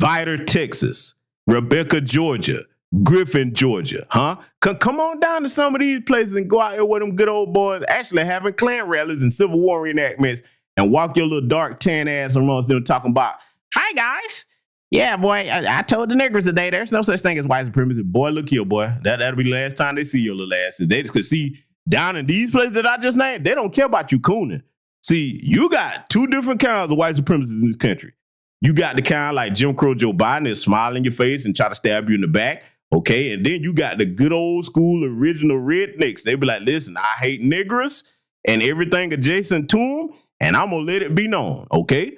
Vidor, Texas, Rebecca, Georgia, Griffin, Georgia, huh? Come on down to some of these places and go out there with them good old boys actually having Klan rallies and Civil War reenactments and walk your little dark tan ass amongst them talking about, hi, guys. Yeah, boy, I told the niggers today there's no such thing as white supremacy. Boy, look here, boy. That'll be the last time they see your little asses. They just could see down in these places that I just named, they don't care about you cooning. See, you got two different kinds of white supremacists in this country. You got the kind like Jim Crow Joe Biden that smile in your face and try to stab you in the back. Okay, and then you got the good old school original rednecks. They be like, listen, I hate niggers and everything adjacent to them, and I'm going to let it be known, okay?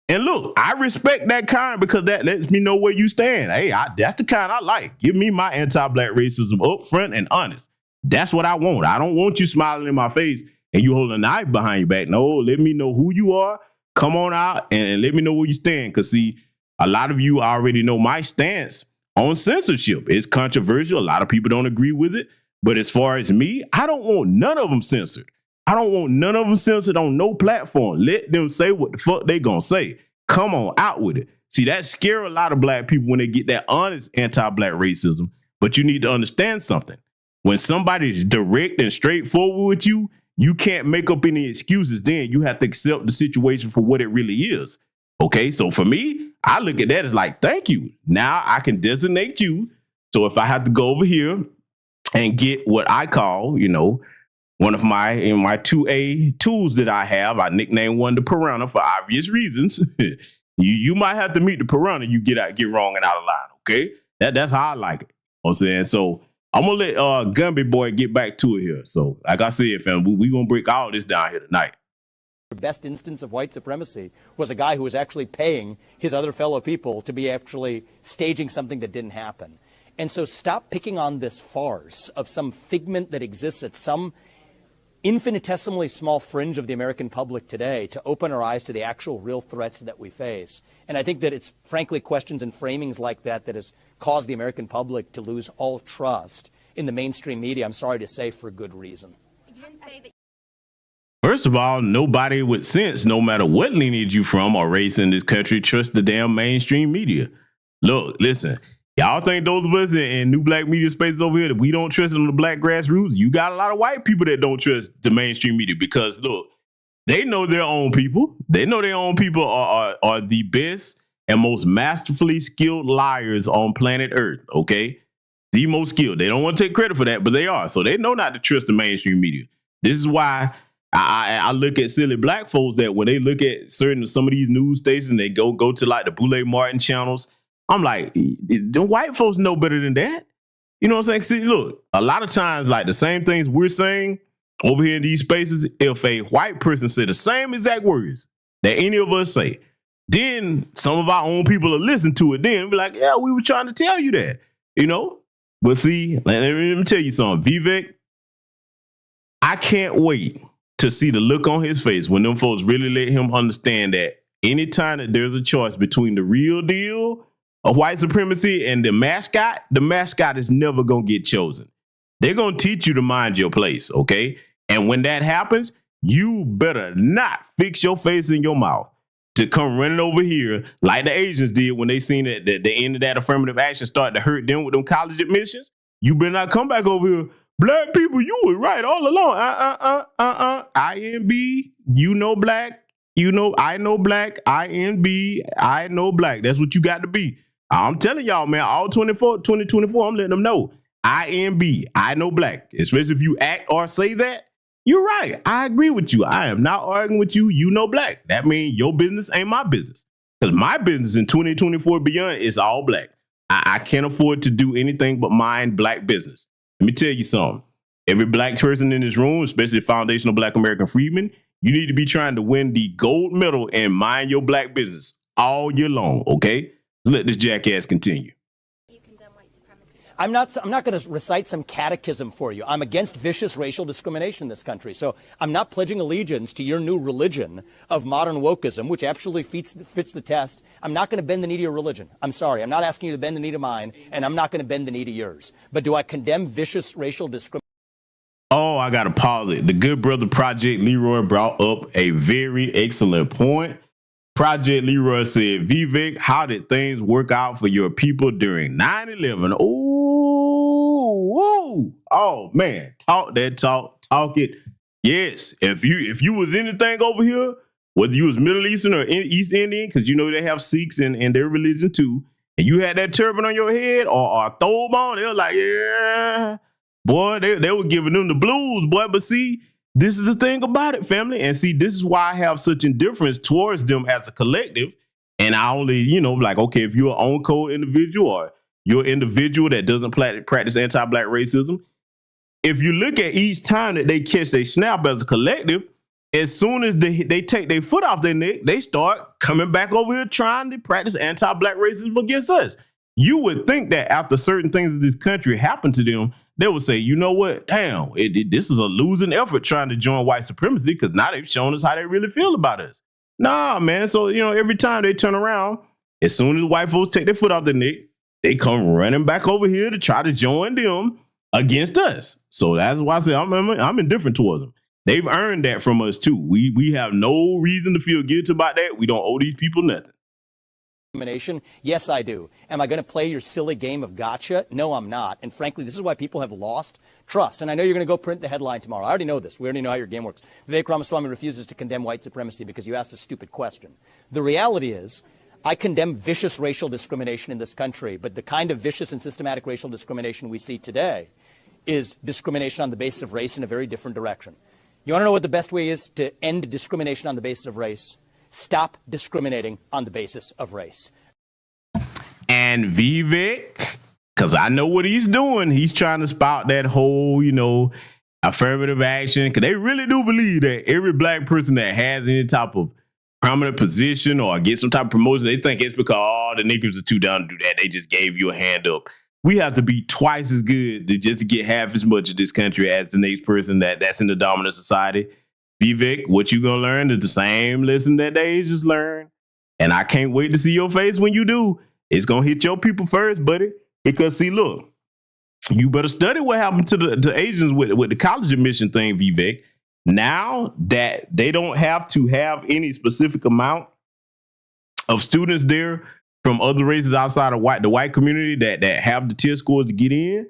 And look, I respect that kind because that lets me know where you stand. Hey, that's the kind I like. Give me my anti-black racism up front and honest. That's what I want. I don't want you smiling in my face and you holding a knife behind your back. No, let me know who you are. Come on out and let me know where you stand. Because, see, a lot of you already know my stance on censorship. It's controversial. A lot of people don't agree with it. But as far as me, I don't want none of them censored. I don't want none of them censored on no platform. Let them say what the fuck they gonna say. Come on, out with it. See, that scare a lot of black people when they get that honest anti-black racism. But you need to understand something. When somebody's direct and straightforward with you, you can't make up any excuses then. You have to accept the situation for what it really is. Okay, so for me, I look at that as like, thank you. Now I can designate you. So if I have to go over here and get what I call, one of my 2A tools that I have, I nicknamed one the piranha for obvious reasons. you might have to meet the piranha. You get wrong and out of line. Okay, that's how I like it. You know what I'm saying, so I'm gonna let Gumby Boy get back to it here. So like I said, fam, we gonna break all this down here tonight. The best instance of white supremacy was a guy who was actually paying his other fellow people to be actually staging something that didn't happen. And so stop picking on this farce of some figment that exists at some infinitesimally small fringe of the American public today to open our eyes to the actual real threats that we face. And I think that it's frankly questions and framings like that that has caused the American public to lose all trust in the mainstream media, I'm sorry to say, for good reason. You didn't say that. First of all, nobody with sense, no matter what lineage you from or race in this country, trusts the damn mainstream media. Look, listen. Y'all think those of us in new black media spaces over here that we don't trust in the black grassroots? You got a lot of white people that don't trust the mainstream media because, look, they know their own people. They know their own people are the best and most masterfully skilled liars on planet Earth, okay? The most skilled. They don't want to take credit for that, but they are. So they know not to trust the mainstream media. This is why I look at silly black folks that when they look at some of these news stations, they go to like the Boule Martin channels. I'm like, the white folks know better than that. You know what I'm saying? See, look, a lot of times, like the same things we're saying over here in these spaces, if a white person say the same exact words that any of us say, then some of our own people will listen to it then and be like, yeah, we were trying to tell you that, But see, let me tell you something, Vivek, I can't wait to see the look on his face when them folks really let him understand that anytime that there's a choice between the real deal of white supremacy and the mascot is never going to get chosen. They're going to teach you to mind your place, okay? And when that happens, you better not fix your face in your mouth to come running over here like the Asians did when they seen that the end of that affirmative action start to hurt them with them college admissions. You better not come back over here. Black people, you were right all along. INB, you know black, I know black, INB, I know black. That's what you got to be. I'm telling y'all, man, all 2024, I'm letting them know. INB, I know black. Especially if you act or say that, you're right. I agree with you. I am not arguing with you. You know black. That means your business ain't my business. Because my business in 2024 beyond is all black. I can't afford to do anything but mind black business. Let me tell you something. Every black person in this room, especially foundational black American freedmen, you need to be trying to win the gold medal and mind your black business all year long, okay? Let this jackass continue. You condemn white supremacy. I'm not going to recite some catechism for you. I'm against vicious racial discrimination in this country. So I'm not pledging allegiance to your new religion of modern wokeism, which absolutely fits the test. I'm not going to bend the knee to your religion. I'm sorry. I'm not asking you to bend the knee to mine, and I'm not going to bend the knee to yours. But do I condemn vicious racial discrimination? Oh, I got to pause it. The Good Brother Project Leroy brought up a very excellent point. Project Leroy said, Vivek, how did things work out for your people during 9/11? Oh man, talk that talk, talk it. Yes, if you was anything over here, whether you was Middle Eastern or East Indian, because they have Sikhs in their religion too, and you had that turban on your head or a thobe on, they were like, yeah, boy, they were giving them the blues, boy. But see, this is the thing about it, family. And see, this is why I have such indifference towards them as a collective. And I only, okay, if you're an own code individual or you're an individual that doesn't practice anti-black racism, if you look at each time that they catch they snap as a collective, as soon as they take their foot off their neck, they start coming back over here trying to practice anti-black racism against us. You would think that after certain things in this country happen to them, they would say, you know what, damn, this is a losing effort trying to join white supremacy because now they've shown us how they really feel about us. Nah, man. So, every time they turn around, as soon as white folks take their foot off their neck, they come running back over here to try to join them against us. So that's why I say I'm indifferent towards them. They've earned that from us too. We have no reason to feel guilty about that. We don't owe these people nothing. Discrimination? Yes, I do. Am I going to play your silly game of gotcha? No, I'm not. And frankly, this is why people have lost trust. And I know you're going to go print the headline tomorrow. I already know this. We already know how your game works. Vivek Ramaswamy refuses to condemn white supremacy because you asked a stupid question. The reality is, I condemn vicious racial discrimination in this country, but the kind of vicious and systematic racial discrimination we see today is discrimination on the basis of race in a very different direction. You want to know what the best way is to end discrimination on the basis of race? Stop discriminating on the basis of race. And Vivek, because I know what he's doing, he's trying to spout that whole, affirmative action, because they really do believe that every black person that has any type of prominent position or get some type of promotion, they think it's because, the niggas are too down to do that. They just gave you a hand up. We have to be twice as good to get half as much of this country as the next person that's in the dominant society. Vivek, what you gonna learn is the same lesson that they just learned. And I can't wait to see your face when you do. It's gonna hit your people first, buddy. Because see, look, you better study what happened to the Asians with the college admission thing, Vivek. Now that they don't have to have any specific amount of students there from other races outside of the white community that have the test scores to get in,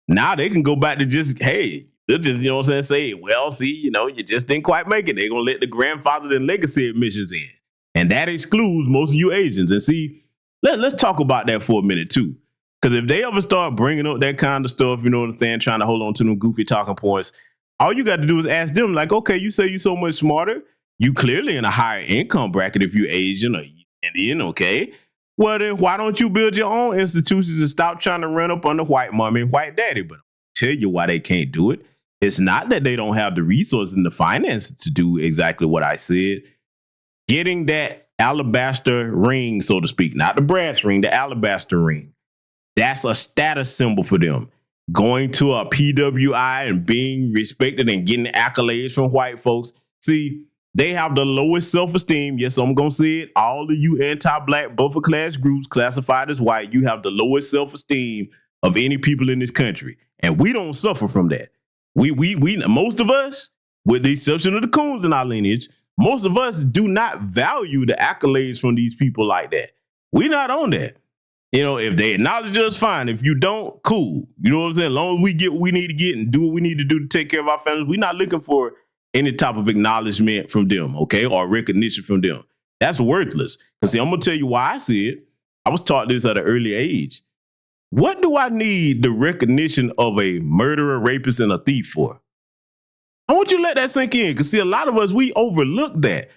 now they can go back to just, hey, they'll just, say, well, see, you just didn't quite make it. They're going to let the grandfather and legacy admissions in. And that excludes most of you Asians. And see, let's talk about that for a minute, too. Because if they ever start bringing up that kind of stuff, trying to hold on to them goofy talking points, all you got to do is ask them, like, okay, you say you're so much smarter. You clearly in a higher income bracket if you're Asian or Indian, okay? Well, then why don't you build your own institutions and stop trying to run up on the white mommy and white daddy? But I'll tell you why they can't do it. It's not that they don't have the resources and the finances to do exactly what I said. Getting that alabaster ring, so to speak, not the brass ring, the alabaster ring. That's a status symbol for them. Going to a PWI and being respected and getting accolades from white folks. See, they have the lowest self-esteem. Yes, I'm going to say it. All of you anti-black buffer class groups classified as white, you have the lowest self-esteem of any people in this country. And we don't suffer from that. We most of us, with the exception of the coons in our lineage, most of us do not value the accolades from these people like that. We're not on that. If they acknowledge us, fine. If you don't, cool. You know what I'm saying? As long as we get what we need to get and do what we need to do to take care of our families, we're not looking for any type of acknowledgement from them, okay, or recognition from them. That's worthless. Because see, I'm going to tell you why I see it. I was taught this at an early age. What do I need the recognition of a murderer, rapist, and a thief for? I want you to let that sink in. Because see, a lot of us, we overlook that.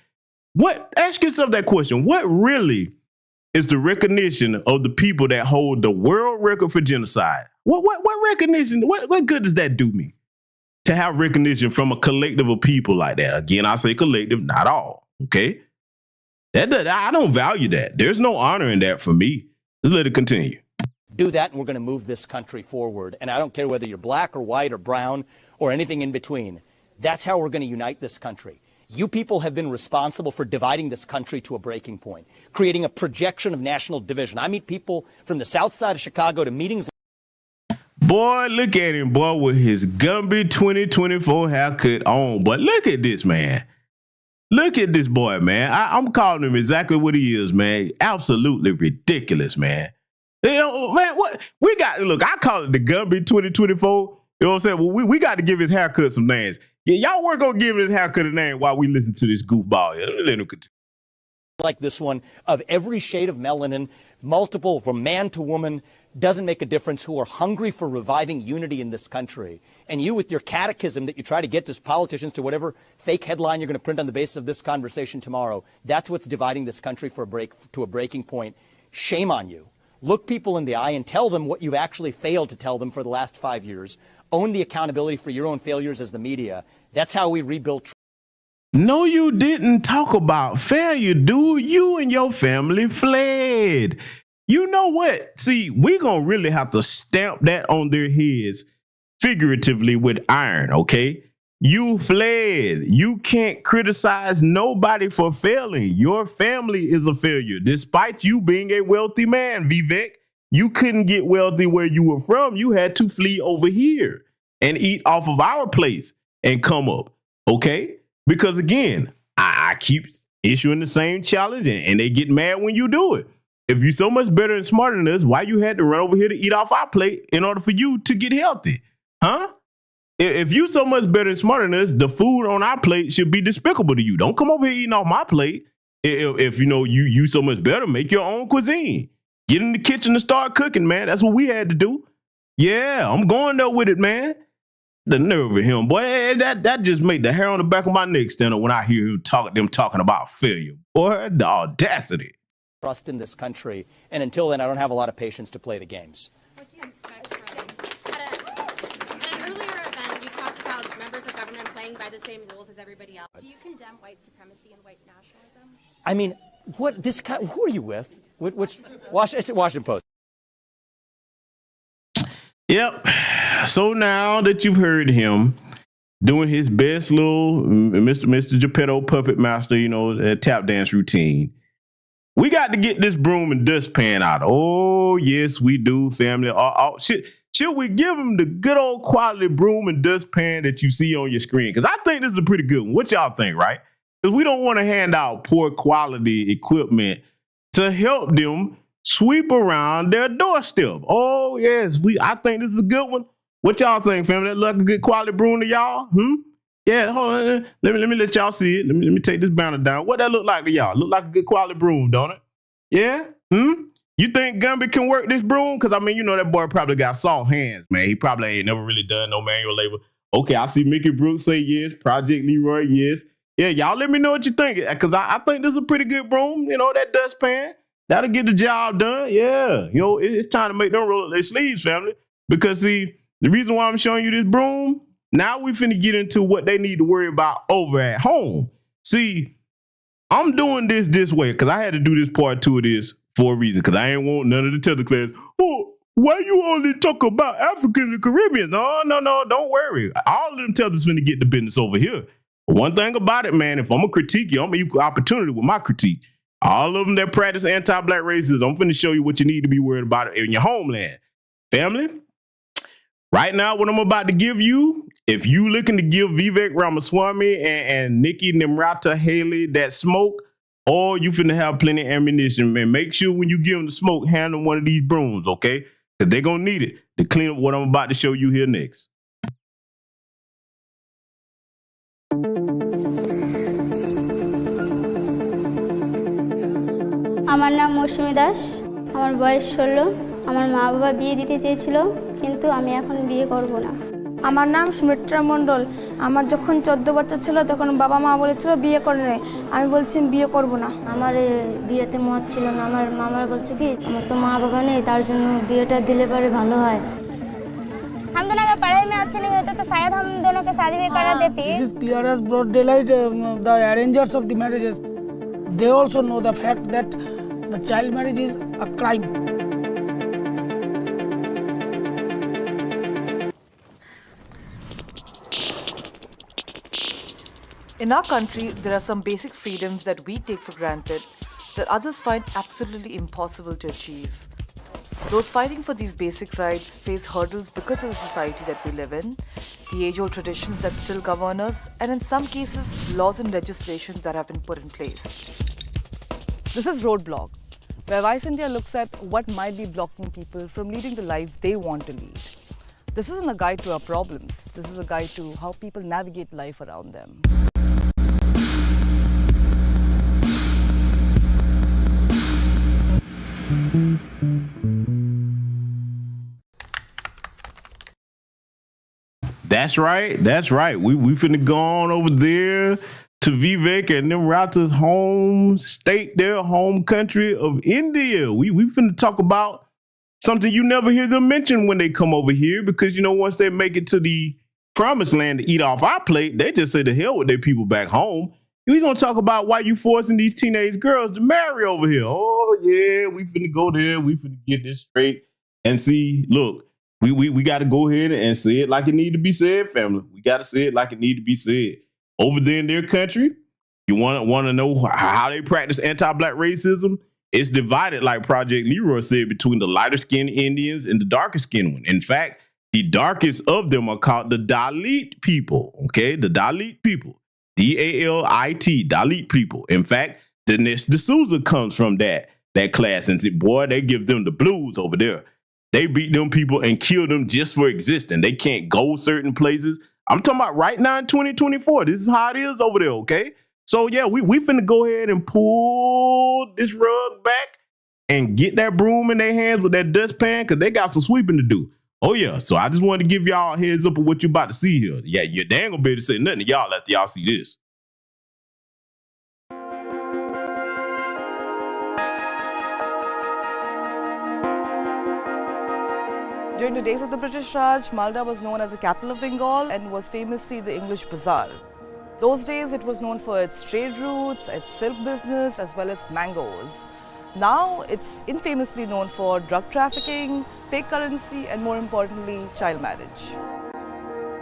Ask yourself that question. What really is the recognition of the people that hold the world record for genocide? What recognition, what good does that do me? To have recognition from a collective of people like that. Again, I say collective, not all, okay? I don't value that. There's no honor in that for me. Just let it continue. Do that and we're going to move this country forward. And I don't care whether you're black or white or brown or anything in between. That's how we're going to unite this country. You people have been responsible for dividing this country to a breaking point, creating a projection of national division. I meet people from the south side of Chicago to meetings. Boy, look at him, boy, with his Gumby 2024 haircut on. But look at this, man. Look at this boy, man. I'm calling him exactly what he is, man. Absolutely ridiculous, man. Man, what we got? Look, I call it the Gumby 2024. You know what I'm saying? Well, we got to give his haircut some names. Yeah, y'all work on giving his haircut a name while we listen to this goofball here. Let him continue. Like this one, of every shade of melanin, multiple, from man to woman, doesn't make a difference, who are hungry for reviving unity in this country. And you, with your catechism that you try to get to politicians to whatever fake headline you're going to print on the basis of this conversation tomorrow, that's what's dividing this country to a breaking point. Shame on you. Look people in the eye and tell them what you've actually failed to tell them for the last 5 years. Own the accountability for your own failures as the media. That's how we rebuild No, you didn't talk about failure, dude. You and your family fled. You know what? See, we're going to really have to stamp that on their heads figuratively with iron, okay? You fled. You can't criticize nobody for failing. Your family is a failure. Despite you being a wealthy man, Vivek, you couldn't get wealthy where you were from. You had to flee over here and eat off of our plates and come up, okay? Because again, I keep issuing the same challenge and they get mad when you do it. If you're so much better and smarter than us, why you had to run over here to eat off our plate in order for you to get healthy? Huh? If you so much better and smarter than us, the food on our plate should be despicable to you. Don't come over here eating off my plate. If you know you so much better, make your own cuisine. Get in the kitchen and start cooking, man. That's what we had to do. Yeah, I'm going there with it, man. The nerve of him, boy, that just made the hair on the back of my neck stand up when I hear them talking about failure. Boy, the audacity. Trust in this country, and until then, I don't have a lot of patience to play the games. What do you expect from at an earlier event, you talked about members of government playing by the same rules as everybody else. Do you condemn white supremacy and white nationalism? I mean, what this guy? Who are you with? Which Washington Post? Yep. So now that you've heard him doing his best little Mr. Geppetto puppet master, tap dance routine, we got to get this broom and dustpan out. Oh, yes, we do, family. Should we give him the good old quality broom and dustpan that you see on your screen? Because I think this is a pretty good one. What y'all think, right? Because we don't want to hand out poor quality equipment to help them sweep around their doorstep. Oh, yes, I think this is a good one. What y'all think, family? That look like a good quality broom to y'all? Yeah, hold on. Let me let y'all see it. Let me take this banner down. What that look like to y'all? Look like a good quality broom, don't it? Yeah? You think Gumby can work this broom? Because, that boy probably got soft hands, man. He probably ain't never really done no manual labor. Okay, I see Mickey Brooks say yes. Project Leroy, yes. Yeah, y'all let me know what you think. Because I think this is a pretty good broom. That dustpan. That'll get the job done. Yeah. It's time to make them roll up their sleeves, family. Because, see, the reason why I'm showing you this broom, now we finna get into what they need to worry about over at home. See, I'm doing this way because I had to do this part 2 of this for a reason, because I ain't want none of the tether class. Oh, why you only talk about Africans and Caribbeans? No, don't worry. All of them tethers finna get the business over here. But one thing about it, man, if I'm gonna critique you, I'm gonna equal opportunity with my critique. All of them that practice anti-black racism, I'm finna show you what you need to be worried about in your homeland. Family, right now, what I'm about to give you, if you looking to give Vivek Ramaswamy and Nikki, Nimrata, Haley that smoke, or you finna have plenty of ammunition, man, make sure when you give them the smoke, hand them one of these brooms, okay? Because they're going to need it to clean up what I'm about to show you here next. আমার নাম মৌসুমী দাস, আমার বয়স 16। আমার মা বাবা বিয়ে দিতে চেয়েছিল, কিন্তু আমি এখন বিয়ে করব না। আমার নাম সুমিত্রা মণ্ডল। আমার যখন 14 বছর ছিল তখন বাবা মা বলেছিল বিয়ে করে নে। আমি বলছি বিয়ে করব না। আমার বিয়েতে মত ছিল না। আমার মামার বলছে কি আমার তো মা বাবা নেই, তার জন্য বিয়েটা দিলে পরে ভালো হয়। हम दोनों अगर पढ़ाई में अच्छे नहीं होते तो शायद हम दोनों के शादी भी करा देते। This is clear as broad daylight. The arrangers of the marriages, they also know the fact that the child marriage is a crime. In our country, there are some basic freedoms that we take for granted that others find absolutely impossible to achieve. Those fighting for these basic rights face hurdles because of the society that we live in, the age-old traditions that still govern us, and in some cases, laws and legislations that have been put in place. This is Roadblock, where Vice India looks at what might be blocking people from leading the lives they want to lead. This isn't a guide to our problems. This is a guide to how people navigate life around them. That's right. We finna go on over there to Vivek and Nimrata's home state, their home country of India. We finna talk about something you never hear them mention when they come over here, because, once they make it to the promised land to eat off our plate, they just say to hell with their people back home. We gonna talk about why you forcing these teenage girls to marry over here. Oh yeah, we finna go there. We finna get this straight and see. Look, we got to go ahead and say it like it need to be said, family. We got to say it like it need to be said. Over there in their country, you want to know how they practice anti-black racism? It's divided, like Project Leroy said, between the lighter skinned Indians and the darker skinned one. In fact, the darkest of them are called the Dalit people. Okay, the Dalit people. D-A-L-I-T, Dalit people. In fact, Dinesh D'Souza comes from that class, and boy, they give them the blues over there. They beat them people and kill them just for existing. They can't go certain places. I'm talking about right now in 2024. This is how it is over there, okay? So yeah, we finna go ahead and pull this rug back and get that broom in their hands with that dustpan, because they got some sweeping to do. Oh yeah, so I just wanted to give y'all a heads up of what you about to see here. Yeah, you ain't gonna be able to say nothing to y'all after y'all see this. During the days of the British Raj, Malda was known as the capital of Bengal and was famously the English bazaar. Those days it was known for its trade routes, its silk business, as well as mangoes. Now it's infamously known for drug trafficking, fake currency, and more importantly, child marriage.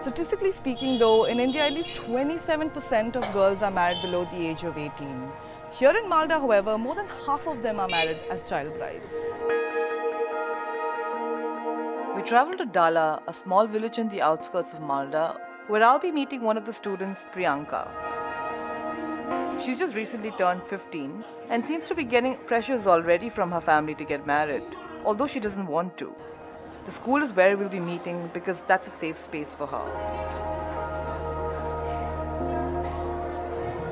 Statistically speaking though, in India at least 27% of girls are married below the age of 18. Here in Malda, however, more than half of them are married as child brides. We traveled to Dala, a small village in the outskirts of Malda, where I'll be meeting one of the students, Priyanka. She's just recently turned 15 and seems to be getting pressures already from her family to get married, although she doesn't want to. The school is where we'll be meeting because that's a safe space for her.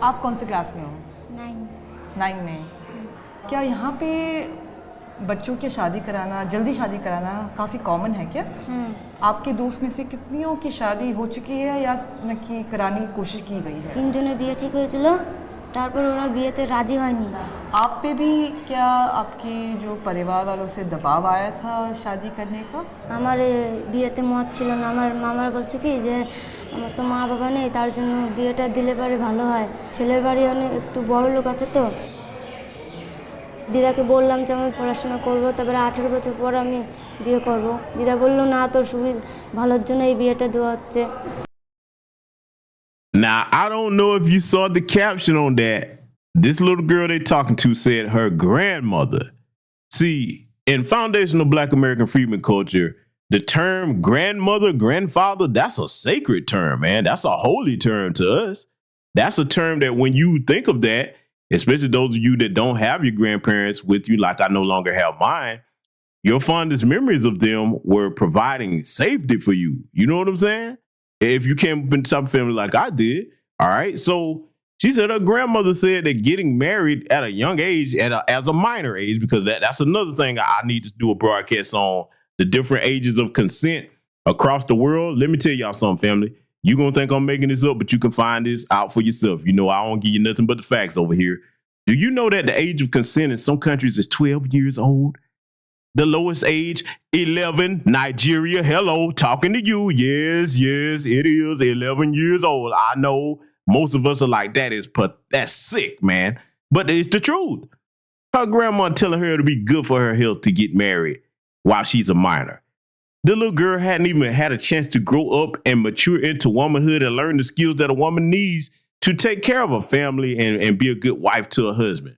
आप कौन से class में हो? 9 में। क्या यहाँ पे बच्चों की शादी कराना, जल्दी शादी कराना काफ़ी कॉमन है क्या? आपके दोस्त में से कितनियों की शादी हो चुकी है या न कि कराने की कोशिश की गई है? 3 जने বিয়ে ঠিক হয়েছিল, তারপর ওরা বিয়েতে রাজি হয়নি। आप पे भी क्या आपकी जो परिवार वालों से दबाव आया था शादी करने का? আমার বিয়েতে মত ছিল না। আমার মামারা বলছে কি যে আমার তো মা বাবা নেই, তার জন্য বিয়েটা দিলে পরে ভালো হয়। ছেলের বাড়ি অনেক একটু বড় লোক আছে তো। দিদাকে বললাম যে আমি পড়াশোনা করব, তারপরে 18 বছর পর আমি বিয়ে করব। দিদা বলল না, তোর সুবিধা ভালোর জন্য এই বিয়েটা দেওয়া হচ্ছে। Now, I don't know if you saw the caption on that. This little girl they talking to said her grandmother. See, in foundational Black American freedmen culture, the term grandmother, grandfather, that's a sacred term, man. That's a holy term to us. That's a term that when you think of that, especially those of you that don't have your grandparents with you, like I no longer have mine, your fondest memories of them were providing safety for you. You know what I'm saying? If you came up in some family like I did, all right? So she said her grandmother said that getting married at a young age, as a minor age, because that's another thing I need to do a broadcast on, the different ages of consent across the world. Let me tell y'all something, family. You're going to think I'm making this up, but you can find this out for yourself. You know, I don't give you nothing but the facts over here. Do you know that the age of consent in some countries is 12 years old? The lowest age, 11, Nigeria. Hello, talking to you. Yes, it is 11 years old. I know most of us are like, that's sick, man. But it's the truth. Her grandma telling her to be good for her health to get married while she's a minor. The little girl hadn't even had a chance to grow up and mature into womanhood and learn the skills that a woman needs to take care of her family and be a good wife to her husband.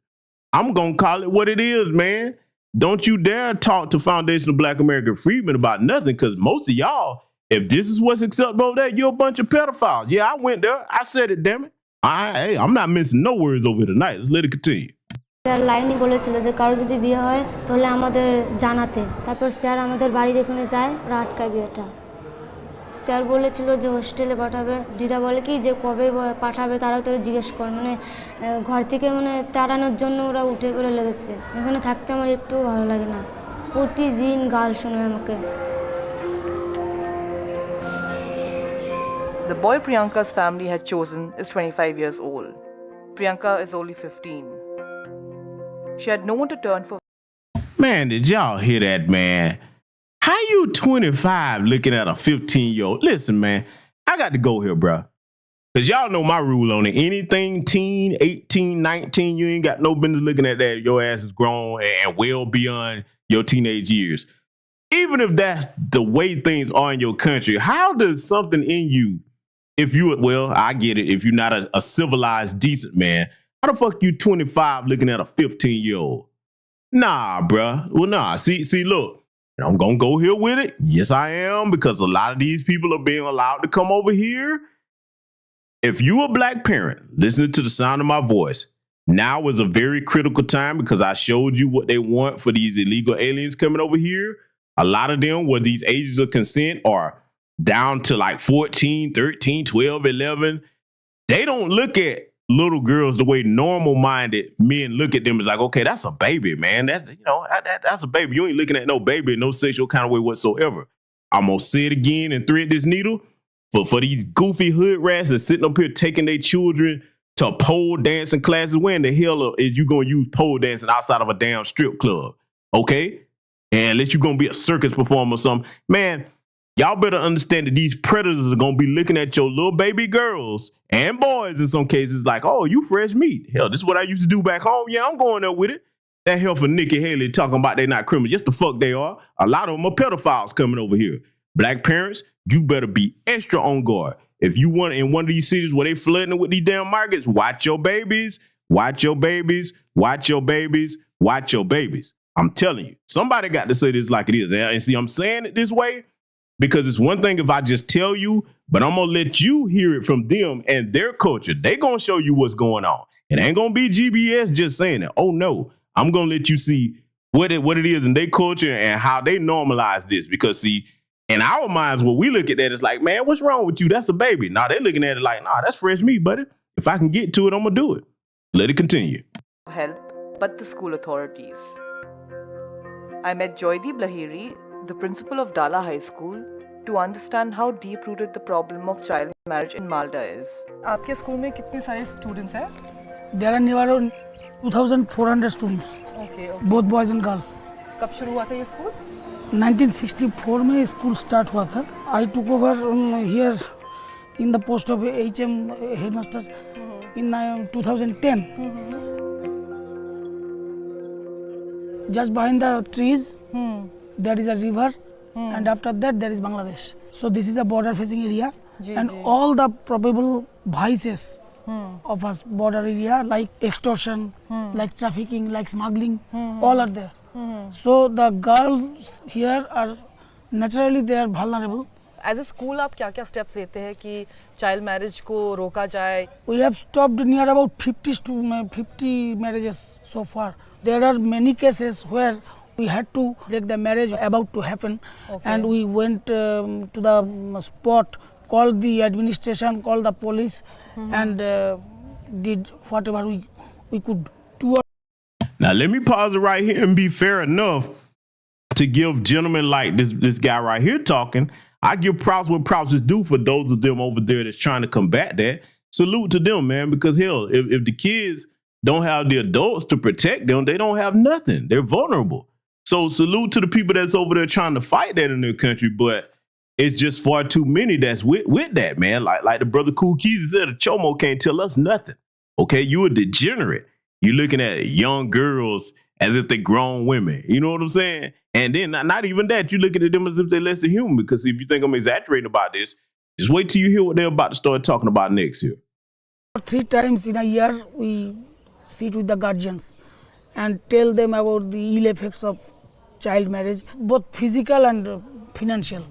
I'm going to call it what it is, man. Don't you dare talk to foundational Black American freedmen about nothing, because most of y'all, if this is what's acceptable over there, you're a bunch of pedophiles. Yeah, I went there. I said it, damn it. I'm not missing no words over here tonight. Let's let it continue. লাইনই বলেছিল যে কারো যদি বিয়ে হয় তাহলে আমাদের জানাতে। তারপর স্যার আমাদের বাড়ি দেখনে যায়, ওরা আটকায় বিয়েটা। স্যার বলেছিল যে হোস্টেলে পাঠাবে। দিদা বলে কি যে কবে পাঠাবে তারাও তো জিজ্ঞেস করে, মানে ঘর থেকে মানে তাড়ানোর জন্য ওরা উঠে পড়ে লেগেছে। এখানে থাকতে আমার একটু ভালো লাগে না, প্রতিদিন গাল শোনায় আমাকে। The boy Priyanka's family had chosen is 25 years old. Priyanka is only 15. She had no one to turn for. Man, did y'all hear that, man? How you 25 looking at a 15-year-old? Listen, man, I got to go here, bro. Because y'all know my rule on it. Anything teen, 18, 19, you ain't got no business looking at that. Your ass is grown and well beyond your teenage years. Even if that's the way things are in your country, how does something in you, if you, well, I get it, if you're not a civilized, decent man, how the fuck you 25 looking at a 15-year-old? Nah, bruh. Well, nah. See, look, I'm going to go here with it. Yes, I am, because a lot of these people are being allowed to come over here. If you a black parent listening to the sound of my voice, now is a very critical time because I showed you what they want for these illegal aliens coming over here. A lot of them, where these ages of consent are down to like 14, 13, 12, 11. They don't look at little girls the way normal-minded men look at them. It's like, okay, that's a baby, man. That's a baby. You ain't looking at no baby in no sexual kind of way whatsoever. I'm going to say it again and thread this needle. For these goofy hood rats that's sitting up here taking their children to pole dancing classes, where in the hell is you going to use pole dancing outside of a damn strip club? Okay? And unless you're going to be a circus performer or something. Man, y'all better understand that these predators are going to be looking at your little baby girls and boys in some cases like, oh, you fresh meat. Hell, this is what I used to do back home. Yeah, I'm going there with it. That hell for Nikki Haley talking about they not criminals. Yes, the fuck they are. A lot of them are pedophiles coming over here. Black parents, you better be extra on guard. If you want in one of these cities where they flooding with these damn markets, watch your babies, watch your babies, watch your babies, watch your babies. I'm telling you, somebody got to say this like it is. And see, I'm saying it this way because it's one thing if I just tell you, but I'm going to let you hear it from them and their culture. They going to show you what's going on. It ain't going to be GBS just saying it. Oh, no. I'm going to let you see what it is in their culture and how they normalize this. Because, see, in our minds, when we look at that, it's like, man, what's wrong with you? That's a baby. Nah, they're looking at it like, nah, that's fresh meat, buddy. If I can get to it, I'm going to do it. Let it continue. Help, but the school authorities. I met Joydeep Lahiri, the principal of Dala High School, to understand how deep-rooted the problem of child marriage in Malda is. आपके school में कितने सारे students हैं? There are near 2,400 students. Okay. Both boys and girls. कब शुरू हुआ था ये स्कूल? 1964 में स्कूल स्टार्ट हुआ था. I took over here in the post of HM headmaster in 2010. Just behind the trees, there is a river, and after that there is Bangladesh. So this is a border-facing area, and all the probable vices of a border area, like extortion, like trafficking, like smuggling, all are there. So the girls here are naturally they are vulnerable. As a school, आप क्या-क्या steps लेते हैं कि child marriage को रोका जाए? We have stopped near about 50 marriages so far. There are many cases where we had to break the marriage about to happen, and we went to the spot, called the administration, called the police, and did whatever we could do. Now, let me pause it right here and be fair enough to give gentlemen like this guy right here talking. I give props where props is due for those of them over there that's trying to combat that. Salute to them, man, because hell, if the kids don't have the adults to protect them, they don't have nothing. They're vulnerable. So salute to the people that's over there trying to fight that in their country, but it's just far too many that's with that, man. Like the brother Cool Keys said, a chomo can't tell us nothing. Okay, you a degenerate. You're looking at young girls as if they're grown women. You know what I'm saying? And then not even that, you're looking at them as if they're less than human, because if you think I'm exaggerating about this, just wait till you hear what they're about to start talking about next year. 3 times in a year, we sit with the guardians and tell them about the ill effects of child marriage, both physical and financial.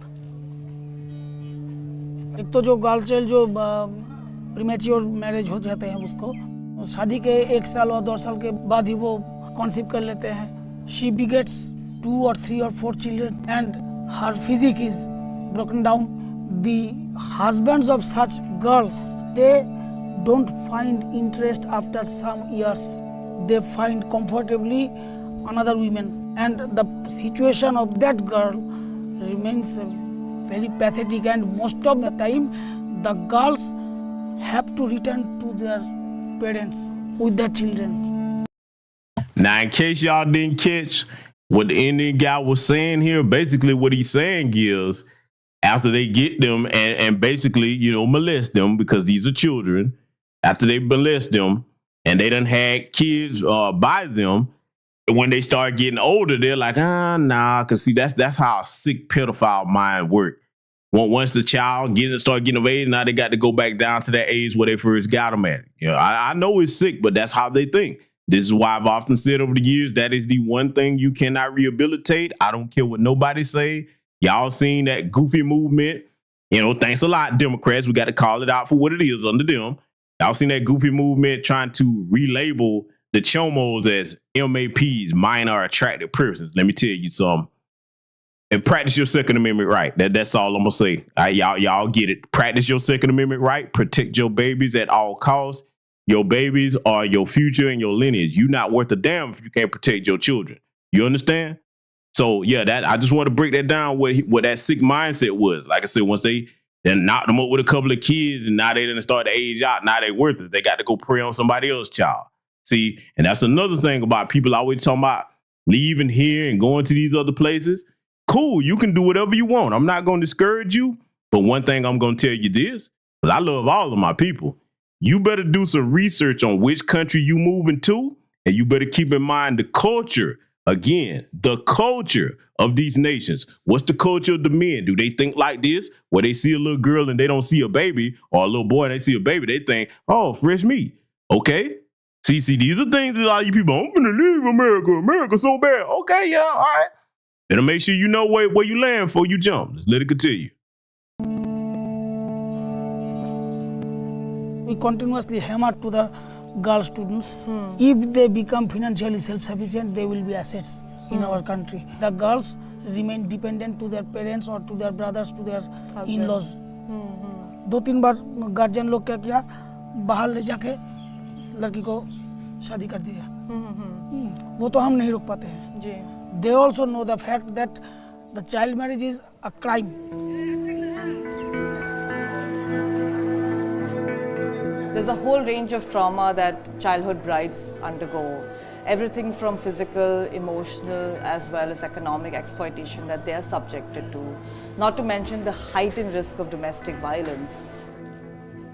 एक तो जो girl child जो premature marriage हो जाते हैं उसको शादी के 1 साल और 2 साल के बाद ही वो कॉन्सीव कर लेते हैं. She begets 2 or 3 or 4 children and her physique is broken down. The husbands of such girls, they don't find interest after some years. They find comfortably another women, and the situation of that girl remains very pathetic, and most of the time the girls have to return to their parents with their children. Now, in case y'all didn't catch what the Indian guy was saying here, basically what he's saying is after they get them and basically, molest them, because these are children. After they molest them and they done had kids by them, when they start getting older, they're like, nah, because see, that's how a sick pedophile mind work. Once the child start getting of age, now they got to go back down to that age where they first got them at. I know it's sick, but that's how they think. This is why I've often said over the years, that is the one thing you cannot rehabilitate. I don't care what nobody say. Y'all seen that goofy movement. Thanks a lot, Democrats. We got to call it out for what it is under them. Y'all seen that goofy movement trying to relabel the chomos as MAPs, minor attractive persons. Let me tell you something. And practice your Second Amendment right. That's all I'm gonna say. All right, y'all get it. Practice your Second Amendment right. Protect your babies at all costs. Your babies are your future and your lineage. You're not worth a damn if you can't protect your children. You understand? So yeah, I just want to break that down. What that sick mindset was. Like I said, once they knocked them up with a couple of kids, and now they didn't start to age out. Now they worth it. They got to go prey on somebody else's child. See, and that's another thing about people always talking about leaving here and going to these other places. Cool, you can do whatever you want. I'm not going to discourage you. But one thing I'm going to tell you this, because I love all of my people. You better do some research on which country you moving to, and you better keep in mind the culture. Again, the culture of these nations. What's the culture of the men? Do they think like this, where they see a little girl and they don't see a baby, or a little boy and they see a baby, they think, oh, fresh meat. Okay. See, these are things that a lot of you people, I'm going to leave America. America's so bad. Okay, yeah, all right. Better make sure you know where you land before you jump. Let's let it continue. We continuously hammer to the girl students. If they become financially self-sufficient, they will be assets in our country. The girls remain dependent to their parents or to their brothers, to their in-laws. 2-3 bar guardian लोग क्या किया, बाहर ले जाके लड़की को शादी कर दिया. वो तो हम नहीं रोक पाते हैं. जी. They also know the fact that the child marriage is a crime. There's a whole range of trauma that childhood brides undergo. Everything from physical, emotional, as well as economic exploitation that they are subjected to. Not to mention the heightened risk of domestic violence.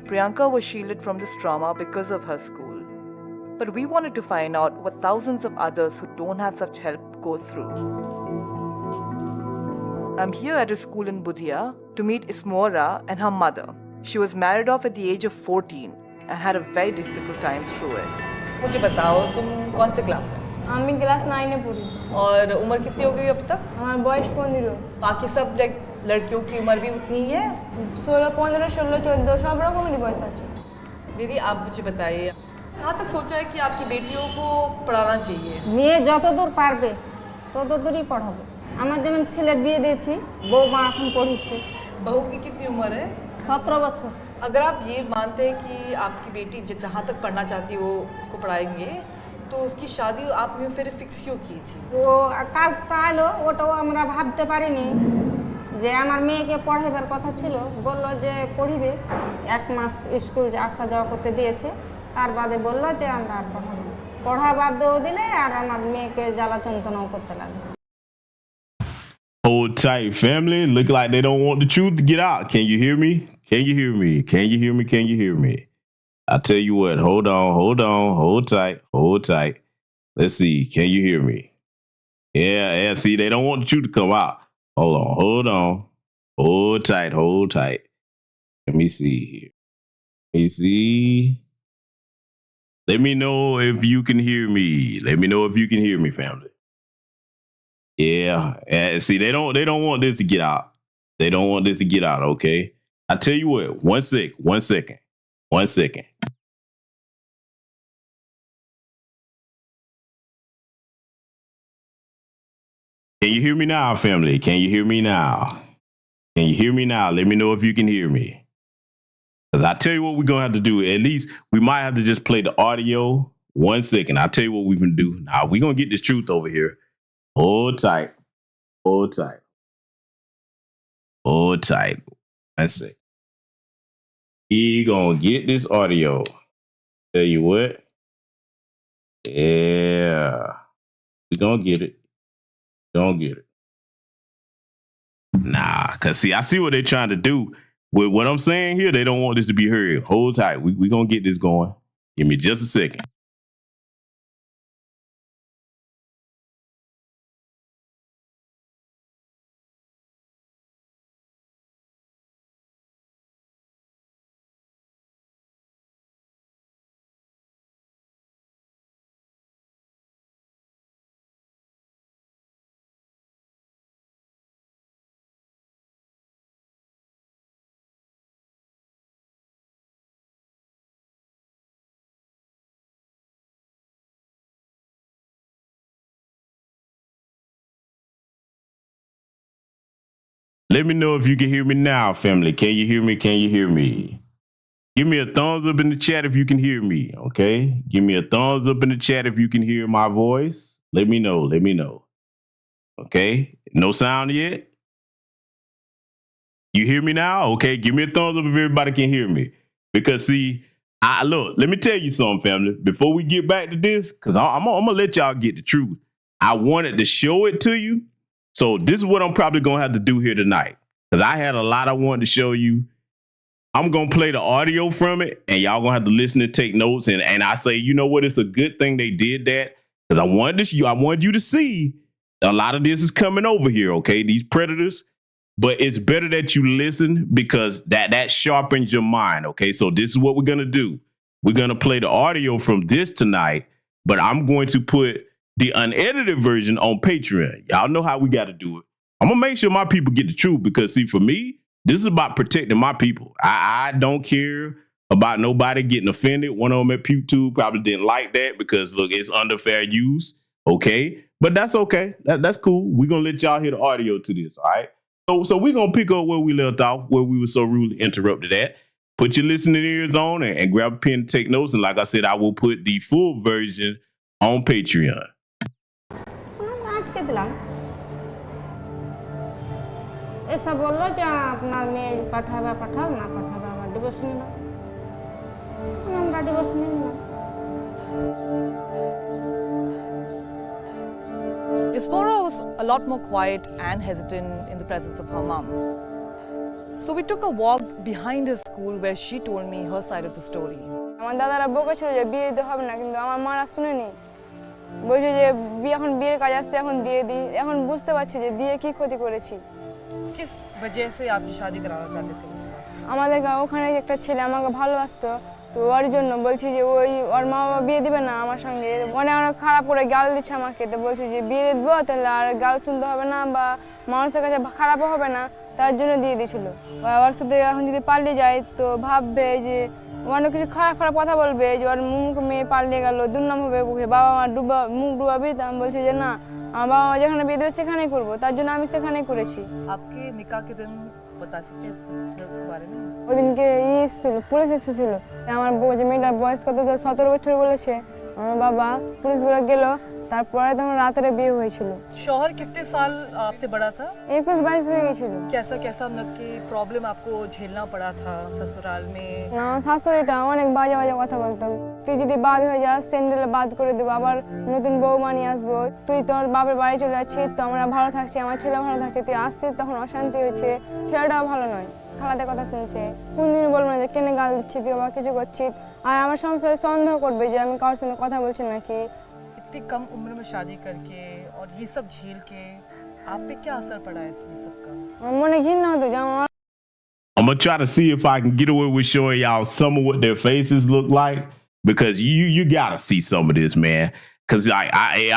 Priyanka was shielded from this trauma because of her school. But we wanted to find out what thousands of others who don't have such help go through. I'm here at a school in Budhia to meet Ismora and her mother. She was married off at the age of 14 and had a very difficult time through it. मुझे बताओ, तुम कौन से class में? আমি class 9 में पढ़ी. और उम्र कितनी हो गई अब तक? আমার বয়স 15. बाकी सब लड़कियों की उम्र भी उतनी ही है? 16, 15, 16, 14 सब রকমেরই বয়স আছে. दीदी, आप मुझे बताइए, कहाँ तक सोचा है कि आपकी बेटियों को पढ़ाना चाहिए? মেয়ে যতদূর পারবে ততদূরই পড়াবো. আমার যেমন ছেলের বিয়ে দিয়েছি, বউমা এখন পড়িচ্ছে. बहू की कितनी उम्र है? 17 বছর. अगर आप ये मानते हैं कि आपकी बेटी जहाँ तक पढ़ना चाहती है वो उसको पढ़ाएंगे, तो उसकी शादी आपने फिर फिक्स क्यों की थी? ও কাজটা এলো, ওটাও আমরা ভাবতে পারিনি যে আমার মেয়েকে পড়াবার কথা ছিল. বললো যে পড়িবে, 1 মাস স্কুল আসা যাওয়া করতে দিয়েছে. তার বাদে বললো যে আমরা আর পড়াবো না. পড়া বাদ দিলে আর আমার মেয়েকে জ্বালা যন্ত্রণাও করতে লাগবে. Hold tight, family. Look like they don't want the truth to get out. Can you hear me? Can you hear me? Can you hear me? Can you hear me? I tell you what, hold on, hold tight, hold tight. Let's see. Can you hear me? Yeah, see, they don't want the truth to come out. Hold on. Hold tight. Let me see here. Let me see. Let me know if you can hear me. Let me know if you can hear me, family. Yeah, see, they don't want this to get out. They don't want this to get out, okay? I tell you what, one second. Can you hear me now, family? Can you hear me now? Can you hear me now? Let me know if you can hear me. Because I tell you what we're going to have to do. At least we might have to just play the audio. 1 second. I'll tell you what we can do. Now, we're going to get this truth over here. Hold tight. 1 second. We gonna get this audio. Tell you what. Yeah. We gonna get it. Nah, because see, I see what they're trying to do. With what I'm saying here, they don't want this to be heard. Hold tight. We going to get this going. Give me just a second. Let me know if you can hear me now, family. Can you hear me? Can you hear me? Give me a thumbs up in the chat if you can hear me, okay? Give me a thumbs up in the chat if you can hear my voice. Let me know. Let me know. Okay? No sound yet? You hear me now? Okay, give me a thumbs up if everybody can hear me. Because see, look, let me tell you something, family. Before we get back to this, because I'm gonna let y'all get the truth. I wanted to show it to you. So this is what I'm probably gonna have to do here tonight. Because I had a lot I wanted to show you. I'm gonna play the audio from it, and y'all gonna have to listen and take notes. And I say, you know what? It's a good thing they did that. Because I wanted you to see a lot of this is coming over here, okay? These predators. But it's better that you listen because that sharpens your mind, okay? So this is what we're going to do. We're going to play the audio from this tonight, but I'm going to put the unedited version on Patreon. Y'all know how we got to do it. I'm going to make sure my people get the truth because, see, for me, this is about protecting my people. I don't care about nobody getting offended. One of them at PewTube probably didn't like that because, look, it's under fair use, okay? But that's okay. That's cool. We're going to let y'all hear the audio to this, all right? So we're going to pick up where we left off, where we were so rudely interrupted at. Put your listening ears on and grab a pen and take notes. And like I said, I will put the full version on Patreon. Ispora was a lot more quiet and hesitant in the presence of her mom. So we took a walk behind her school where she told me her side of the story. আমার দাদারা বকেছিল যে বিয়ে দিতে হবে না কিন্তু আমার মারা শুনেনি বলছে যে এখন বিয়ের কাজ আসছে এখন দিয়ে দিই এখন বুঝতে পারছি যে দিয়ে কি ক্ষতি করেছি किस वजह से आपकी शादी कराना चाहते थे उस वक्त? আমাদের ওখানে একটা ছেলে আমাকে ভালোবাসতো তো ওর জন্য বলছি যে ওর মা বাবা বিয়ে দিবে না আমার সঙ্গে অনেক খারাপ করে গাল দিচ্ছে আমাকে তো বলছি যে বিয়ে দেবো তাহলে আর গাল শুনতে হবে না বা মানুষের কাছে খারাপও হবে না তার জন্য দিয়ে দিয়েছিল ওর সাথে এখন যদি পালিয়ে যায় তো ভাববে যে অনেক কিছু খারাপ খারাপ কথা বলবে যে ওর মুখ মেয়ে পালিয়ে গেল দুর্নাম হবে বাবা মা মুখ ডুবাবি তো আমি বলছি যে না আমার বাবা মা যেখানে বিয়ে দেবে সেখানেই করবো তার জন্য আমি সেখানেই করেছি आपके निकाह के दिन बता सकते हैं इस बारे में ওদিনকে এসেছিল পুলিশ এসেছিল আমার যে মেয়েটার বয়স কত 17 বছর বলেছে আমার বাবা পুলিশগুলো গেল তারপরে তো আমার রাতে বিয়ে হয়েছিল शौहर कितने साल आपसे बड़ा था 21-22 হয়ে গিয়েছিল कैसा मतलब कि प्रॉब्लम आपको झेलना पड़ा था ससुराल में না শাশুড়িটা অনেক বাজে বাজে কথা বলতো তুই যদি বাদ হয়ে যাস স্যান্ডেলে বাদ করে দেবো আবার নতুন বউমা নিয়ে আসবো তুই তোর বাপের বাড়ি চলে যাচ্ছিস তো আমরা ভালো থাকছি আমার ছেলে ভালো থাকছে তুই আসছিস তখন অশান্তি হয়েছে ছেলেটাও ভালো নয় খালাতে কথা শুনছে কোনদিন বলবো না যে কেন গাল দিচ্ছি তুই বা কিছু করছিস আর আমার সংসারে সন্দেহ করবে যে আমি কারোর সঙ্গে কথা বলছি নাকি इतनी कम उम्र में शादी करके और ये सब झेल के आप पे क्या असर पड़ा है ये सब का আমার মনে ঘৃণা হতো যে আমার I'm going to try to see if I can get away with showing y'all some of what their faces look like because you got to see some of this, man. Because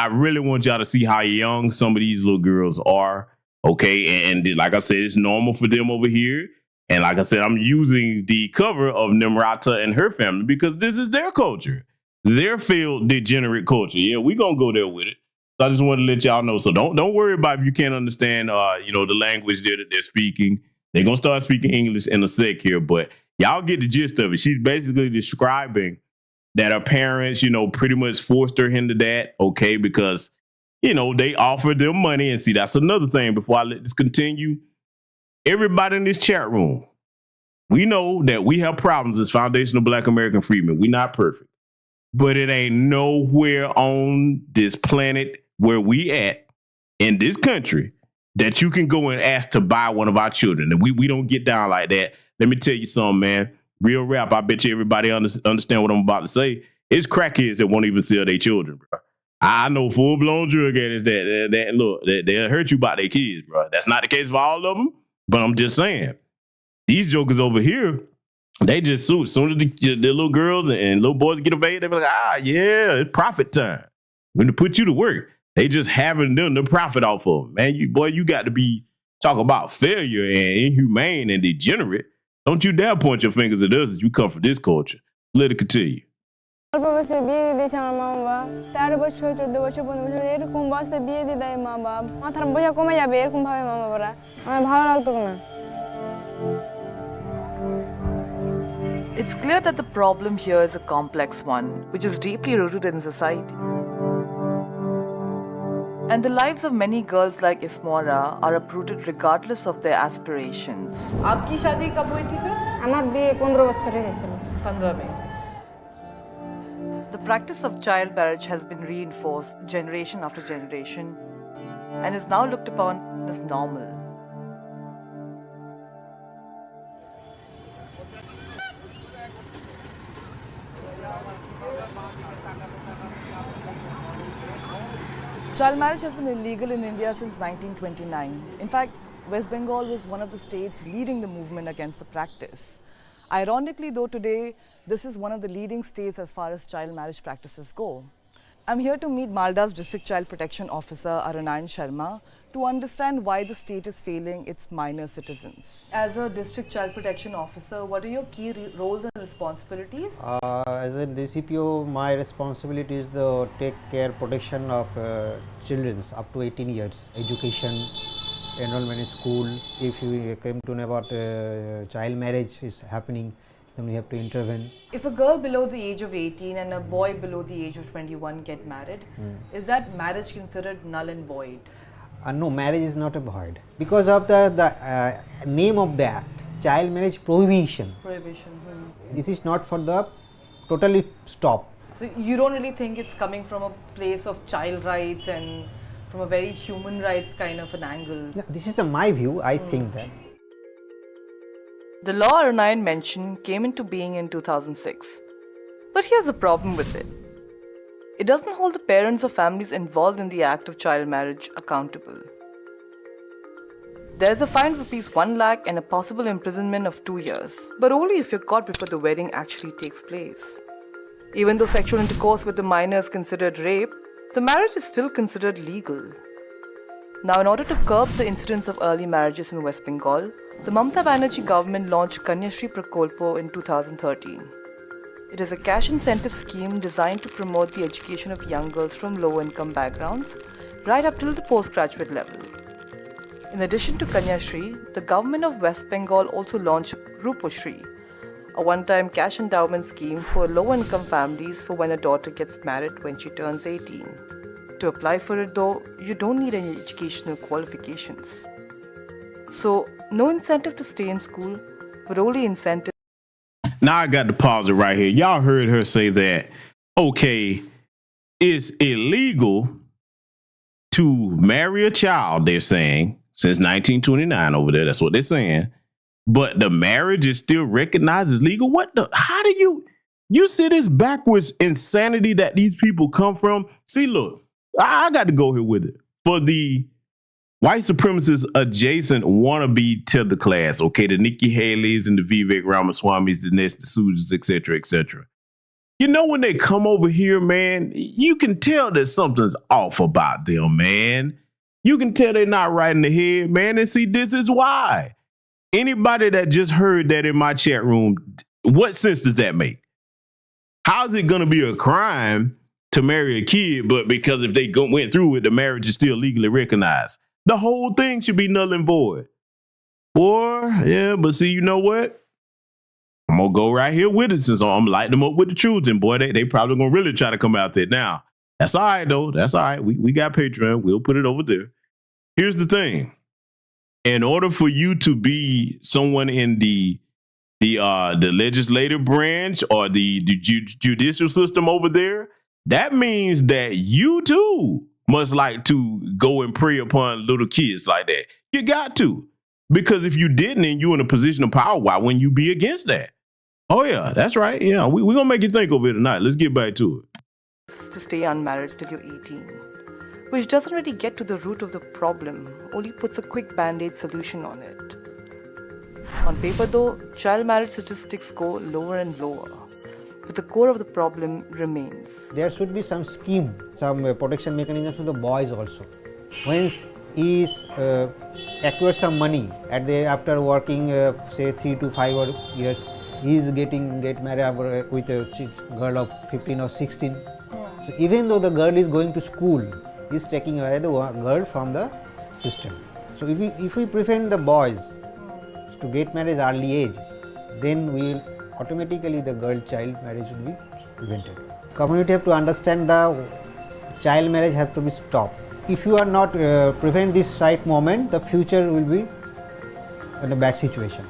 I really want y'all to see how young some of these little girls are, okay? And like I said, it's normal for them over here. And like I said, I'm using the cover of Nimrata and her family because this is their culture. Their failed degenerate culture. Yeah, we're going to go there with it. So I just want to let y'all know. So don't worry about if you can't understand, the language there that they're speaking. They're going to start speaking English in a sec here, but y'all get the gist of it. She's basically describing that her parents, pretty much forced her into that, okay, because, they offered them money. And see, that's another thing before I let this continue. Everybody in this chat room, we know that we have problems as foundational Black American freedmen. We're not perfect. But it ain't nowhere on this planet where we at in this country that you can go and ask to buy one of our children. And we don't get down like that. Let me tell you something, man. Real rap, I bet you everybody understand what I'm about to say. It's crackheads that won't even sell their children, bro. I know full-blown drug addicts that look, they'll hurt you about their kids, bro. That's not the case for all of them, but I'm just saying. These jokers over here, they just suit. As soon as the little girls and little boys get of age, they be like, yeah, it's profit time. When to put you to work, they just having them to profit off of them. Man, you got to be talking about failure and inhumane and degenerate. Don't you dare point your fingers at us as you come from this culture. Let it continue. অল্প বয়সে বিয়ে দিয়ে দিয়েছে আমার মা বাবা 13 বছর 14 বছর 15 বছর এরকম বয়সে বিয়ে দিয়ে দেয় মা বাবা মাথার বোঝা কমে যাবে এরকম ভাবে মা বাবারা আমার ভালো লাগতো না It's clear that the problem here is a complex one, which is deeply rooted in society. And the lives of many girls like Ismora are uprooted regardless of their aspirations. आपकी शादी कब हुई थी फिर? আমার বিয়ে 15 বছর হয়েছিল 15 में. The practice of child marriage has been reinforced generation after generation and is now looked upon as normal. Child marriage has been illegal in India since 1929. In fact, West Bengal was one of the states leading the movement against the practice. Ironically, though, today, this is one of the leading states as far as child marriage practices go. I'm here to meet Malda's District Child Protection Officer, Arunayan Sharma, to understand why the state is failing its minor citizens. As a District Child Protection Officer, what are your key roles and responsibilities? As a DCPO, my responsibility is to take care protection of children up to 18 years, education, enrollment in school. If you came to know about child marriage is happening, then we have to intervene. If a girl below the age of 18 and a boy below the age of 21 get married, is that marriage considered null and void? No, marriage is not a void because of the name of the act, child marriage prohibition. This is not for the totally stop. So you don't really think it's coming from a place of child rights and from a very human rights kind of an angle? No, this is my view. I think that. The law Arunayan mentioned came into being in 2006. But here's the problem with it. It doesn't hold the parents or families involved in the act of child marriage accountable. There's a fine of ₹1 lakh and a possible imprisonment of 2 years, but only if you're caught before the wedding actually takes place. Even though sexual intercourse with the minor is considered rape, the marriage is still considered legal. Now, in order to curb the incidence of early marriages in West Bengal, the Mamata Banerjee government launched Kanyashri Prakolpo in 2013. It is a cash incentive scheme designed to promote the education of young girls from low-income backgrounds, right up till the postgraduate level. In addition to Kanyashri, the government of West Bengal also launched Ruposhri, a one-time cash endowment scheme for low-income families for when a daughter gets married when she turns 18. To apply for it though, you don't need any educational qualifications. So, no incentive to stay in school, but only incentive. Now I got to pause it right here. Y'all heard her say that, okay, it's illegal to marry a child, they're saying, since 1929 over there. That's what they're saying. But the marriage is still recognized as legal? How do you see this backwards insanity that these people come from? See, look, I got to go here with it. For the white supremacist adjacent wannabe tether class, okay, the Nikki Haley's and the Vivek Ramaswamy's, the Nest, the Sujans, etc., etc. You know, when they come over here, man, you can tell that something's off about them, man. You can tell they're not right in the head, man. And see, this is why. Anybody that just heard that in my chat room, what sense does that make? How's it going to be a crime to marry a kid, but because if they went through it, the marriage is still legally recognized? The whole thing should be null and void. Boy, yeah, but see, you know what? I'm going to go right here with it since I'm lighting them up with the truth. And boy, they probably going to really try to come out there. Now, that's all right, though. That's all right. We got Patreon. We'll put it over there. Here's the thing. In order for you to be someone in the legislative branch or the judicial system over there, that means that you too much like to go and prey upon little kids like that. You got to. Because if you didn't and you're in a position of power, why wouldn't you be against that? Oh, yeah, that's right. Yeah, we're going to make you think over it tonight. Let's get back to it. To stay unmarried till you're 18, which doesn't really get to the root of the problem, only puts a quick band-aid solution on it. On paper though, child marriage statistics go lower and lower, but the core of the problem remains. There should be some scheme, some protection mechanism for the boys also. Once he acquires some money after working say 3 to 5 years, he is get married with a girl of 15 or 16. So even though the girl is going to school, he is taking away the girl from the system. So if we prevent the boys to get married at early age, then automatically the girl-child marriage will be prevented. Community have to understand the child marriage have to be stopped. If you are not prevent this right moment, the future will be in a bad situation.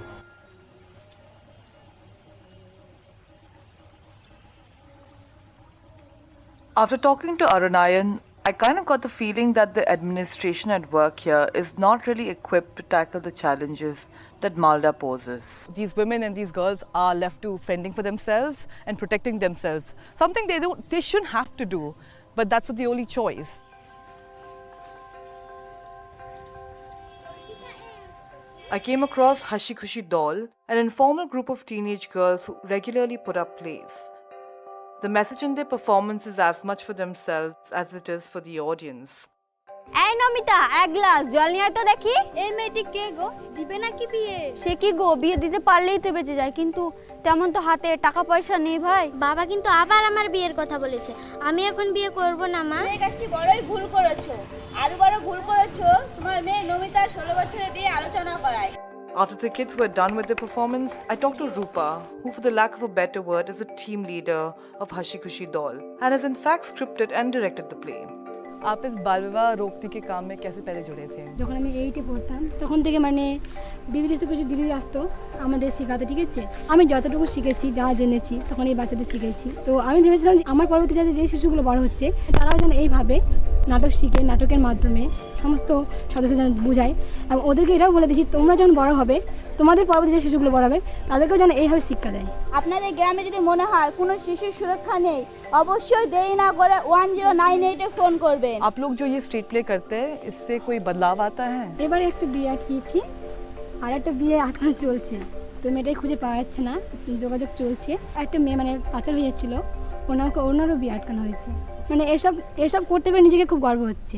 After talking to Arunayan, I kind of got the feeling that the administration at work here is not really equipped to tackle the challenges that Malda poses. These women and these girls are left to fending for themselves and protecting themselves. Something they shouldn't have to do, but that's the only choice. I came across Hashi Khushi Doll, an informal group of teenage girls who regularly put up plays. The message in their performance is as much for themselves as it is for the audience. এই নমিতা এক glass জল নিয়ে আয় তো দেখি। এই মেয়েটি কে গো? দিবে নাকি বিয়ে? সে কি গো, বিয়ে দিতে পারলেই তো বেঁচে যায়, কিন্তু তেমন তো হাতে টাকা পয়সা নেই ভাই। বাবা কিন্তু আবার আমার বিয়ের কথা বলেছে, আমি এখন বিয়ে করব না মা। এই কাজটি বড়ই ভুল করেছো, আরো বড় ভুল করেছো তোমার মেয়ে নমিতা 16 বছরের বিয়ে আলোচনা করায়। After the kids were done with their performance, I talked to Rupa, who for the lack of a better word is the team leader of Hashi Khushi Doll and has in fact scripted and directed the play. आप इस बाल विवाह रोकती के काम में कैसे पहले जुड़े थे? যখন আমি 8 পড়তাম তখন থেকে বিবিলিস্তে কিছু দিদি আসতো আমাদের শেখাতে, ঠিক আছে? আমি যতটুকু শিখেছি, যা জেনেছি তখন এই বাচ্চাদের শিখেছি। তো আমি ভেবেছিলাম যে আমার পরবর্তী যে শিশুগুলো বড় হচ্ছে তারাও যেন এইভাবে নাটক শিখে, নাটকের মাধ্যমে সমস্ত সদস্য যেন বোঝায়, এবং ওদেরকে এটাও বলে দিচ্ছি তোমরা যখন বড় হবে, তোমাদের পরবর্তী যে শিশুগুলো বড় হবে তাদেরকেও যেন এইভাবে শিক্ষা দেয়। আপনাদের গ্রামে যদি মনে হয় কোনো শিশুর সুরক্ষা নেই, অবশ্যই দেরি না করে 1098 এ ফোন করবেন। आप लोग जो ये स्ट्रीट प्ले करते हैं, इससे कोई बदलाव आता है? এবারে একটা বিয়ে আটকিয়েছি, আর একটা বিয়ে আটকানো চলছে, তো মেয়েটাই খুঁজে পাওয়া যাচ্ছে না, যোগাযোগ চলছে। একটা মেয়ে পাচার হয়ে যাচ্ছিল, ওনারও বিয়ে আটকানো হয়েছে। এসব করতে পেরে নিজেকে খুব গর্ব হচ্ছে।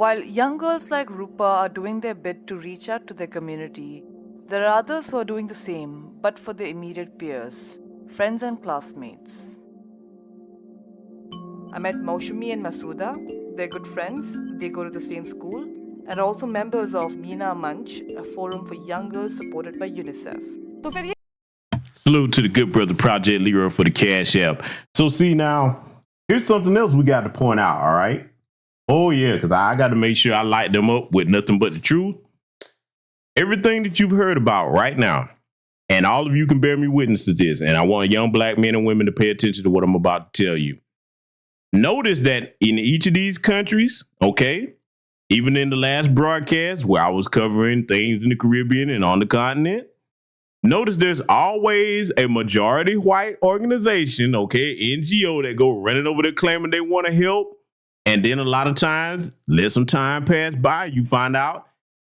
While young girls like Rupa are doing their bit to reach out to their community, there are others who are doing the same, but for their immediate peers, friends and classmates. I met Maushumi and Masuda. They're good friends, they go to the same school, and are also members of Meena Manch, a forum for young girls supported by UNICEF. Salute to the Good Brother Project Leader for the Cash App. So see now, here's something else we got to point out, all right? Oh yeah, because I got to make sure I light them up with nothing but the truth. Everything that you've heard about right now, and all of you can bear me witness to this, and I want young black men and women to pay attention to what I'm about to tell you. Notice that in each of these countries, okay, even in the last broadcast where I was covering things in the Caribbean and on the continent, notice there's always a majority white organization, okay, NGO, that go running over there claiming they want to help. And then a lot of times, let some time pass by, you find out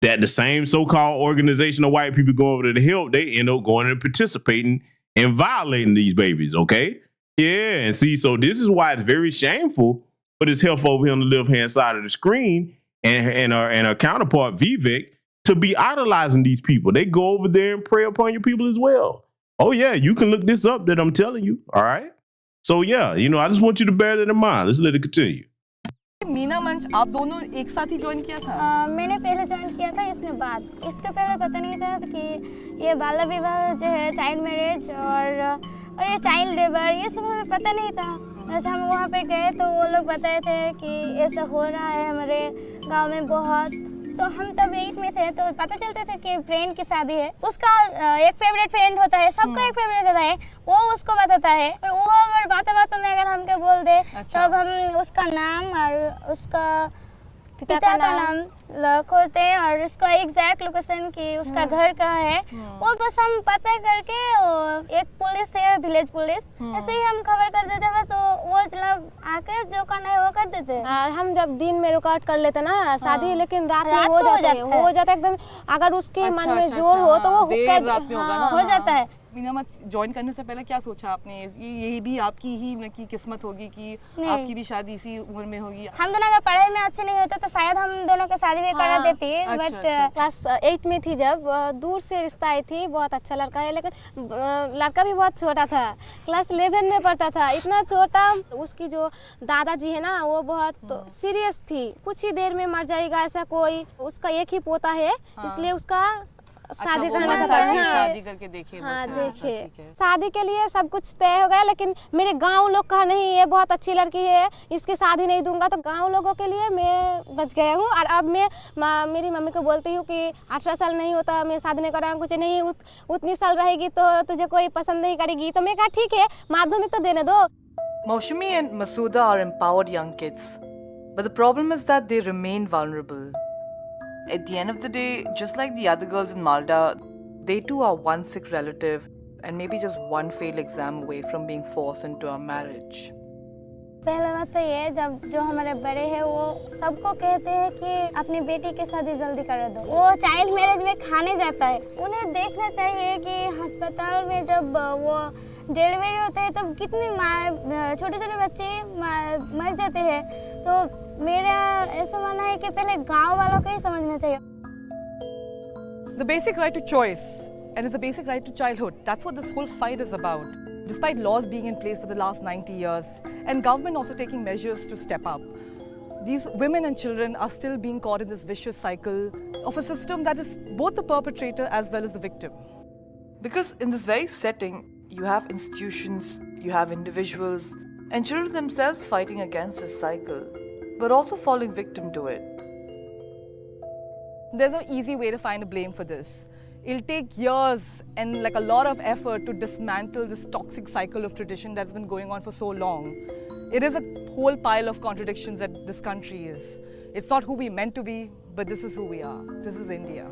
that the same so-called organization of white people go over there to help, they end up going and participating and violating these babies, okay? Yeah, and see, so this is why it's very shameful for this health over here on the left-hand side of the screen and our counterpart, Vivek, to be idolizing these people. They go over there and prey upon your people as well. Oh, yeah, you can look this up that I'm telling you, all right? So, yeah, I just want you to bear that in mind. Let's let it continue. Meena मंच आप दोनों एक साथ ही join किया था? मैंने पहले join किया था, इसने बाद। इसके पहले पता नहीं था कि ये बाल विवाह जो है, चाइल्ड मैरिज और ये चाइल्ड लेबर, ये सब हमें पता नहीं था। जैसे हम वहाँ पे गए तो वो लोग बताए थे कि ऐसा हो रहा है हमारे गांव में बहुत, तो हम तब 8 में थे, तो पता चलता था कि फ्रेंड की शादी है। उसका एक फेवरेट फ्रेंड होता है, सबका एक फेवरेट होता है, वो उसको बताता है और वो अगर बातों में अगर हमको बोल दे तब हम उसका नाम और उसका पिता का नाम खोजते हैं और उसका एग्जैक्ट लोकेशन की उसका घर कहाँ है वो बस हम पता करके एक पुलिस है, विलेज पुलिस, ऐसे ही हम खबर कर देते हैं। बस वो मतलब आकर जो करना है वो कर देते हैं। हम जब दिन में रिकॉर्ड कर लेते ना शादी, लेकिन रात में हो जाता है एकदम। अगर उसके मन में जोर हो तो वो हो जाता है। मीना ज्वाइन करने से पहले क्या सोचा आपने? यही भी आपकी ही की किस्मत होगी कि आपकी भी शादी इसी उम्र में होगी? हम दोनों का पढ़ाई में अच्छे नहीं होता तो शायद हम दोनों की शादी भी करा देती। बट क्लास 8 में थी जब दूर से रिश्ता आई थी, बहुत अच्छा लड़का है, लेकिन लड़का भी बहुत छोटा था, क्लास 11 में पढ़ता था, इतना छोटा। उसकी जो दादाजी है ना वो बहुत सीरियस थी, कुछ ही देर में मर जाएगा ऐसा कोई। उसका एक ही पोता है, इसलिए उसका शादी करना चाहता है। शादी करके देखे। शादी के लिए सब कुछ तय हो गया, लेकिन मेरे गांव लोग कहा नहीं ये बहुत अच्छी लड़की है, इसकी शादी नहीं दूंगा। तो गांव लोगों के लिए मैं बच गया हूँ। और अब मैं मेरी मम्मी को बोलती हूँ कि 18 साल नहीं होता मैं शादी नहीं कराऊंगा, कुछ नहीं उतनी साल रहेगी तो तुझे कोई पसंद नहीं करेगी। तो मैं कहा ठीक है, माध्यमिक तो देने दो। Moushami and Masuda are empowered young kids, but the problem is that they remain vulnerable. At the end of the day, just like the other girls in Malda, they too are one sick relative and maybe just one failed exam away from being forced into a marriage. पहला बात तो ये, जब जो हमारे बड़े हैं वो सबको कहते हैं कि अपनी बेटी की शादी जल्दी कर दो। वो चाइल्ड मैरिज में खाने जाता है। उन्हें देखना चाहिए कि अस्पताल में जब वो डिलीवरी होता है तब कितने छोटे छोटे बच्चे मर जाते हैं। तो मेरा ऐसा मानना है कि पहले गांव वालों को ही समझना चाहिए। The basic right to choice, and it's a basic right to childhood. That's what this whole fight is about. Despite laws being in place for the last 90 years, and government also taking measures to step up, these women and children are still being caught in this vicious cycle of a system that is both the perpetrator as well as the victim. Because in this very setting, you have institutions, you have individuals, and children themselves fighting against this cycle, but also falling victim to it. There's no easy way to find a blame for this. It'll take years and like a lot of effort to dismantle this toxic cycle of tradition that's been going on for so long. It is a whole pile of contradictions that this country is. It's not who we meant to be, but this is who we are. This is India.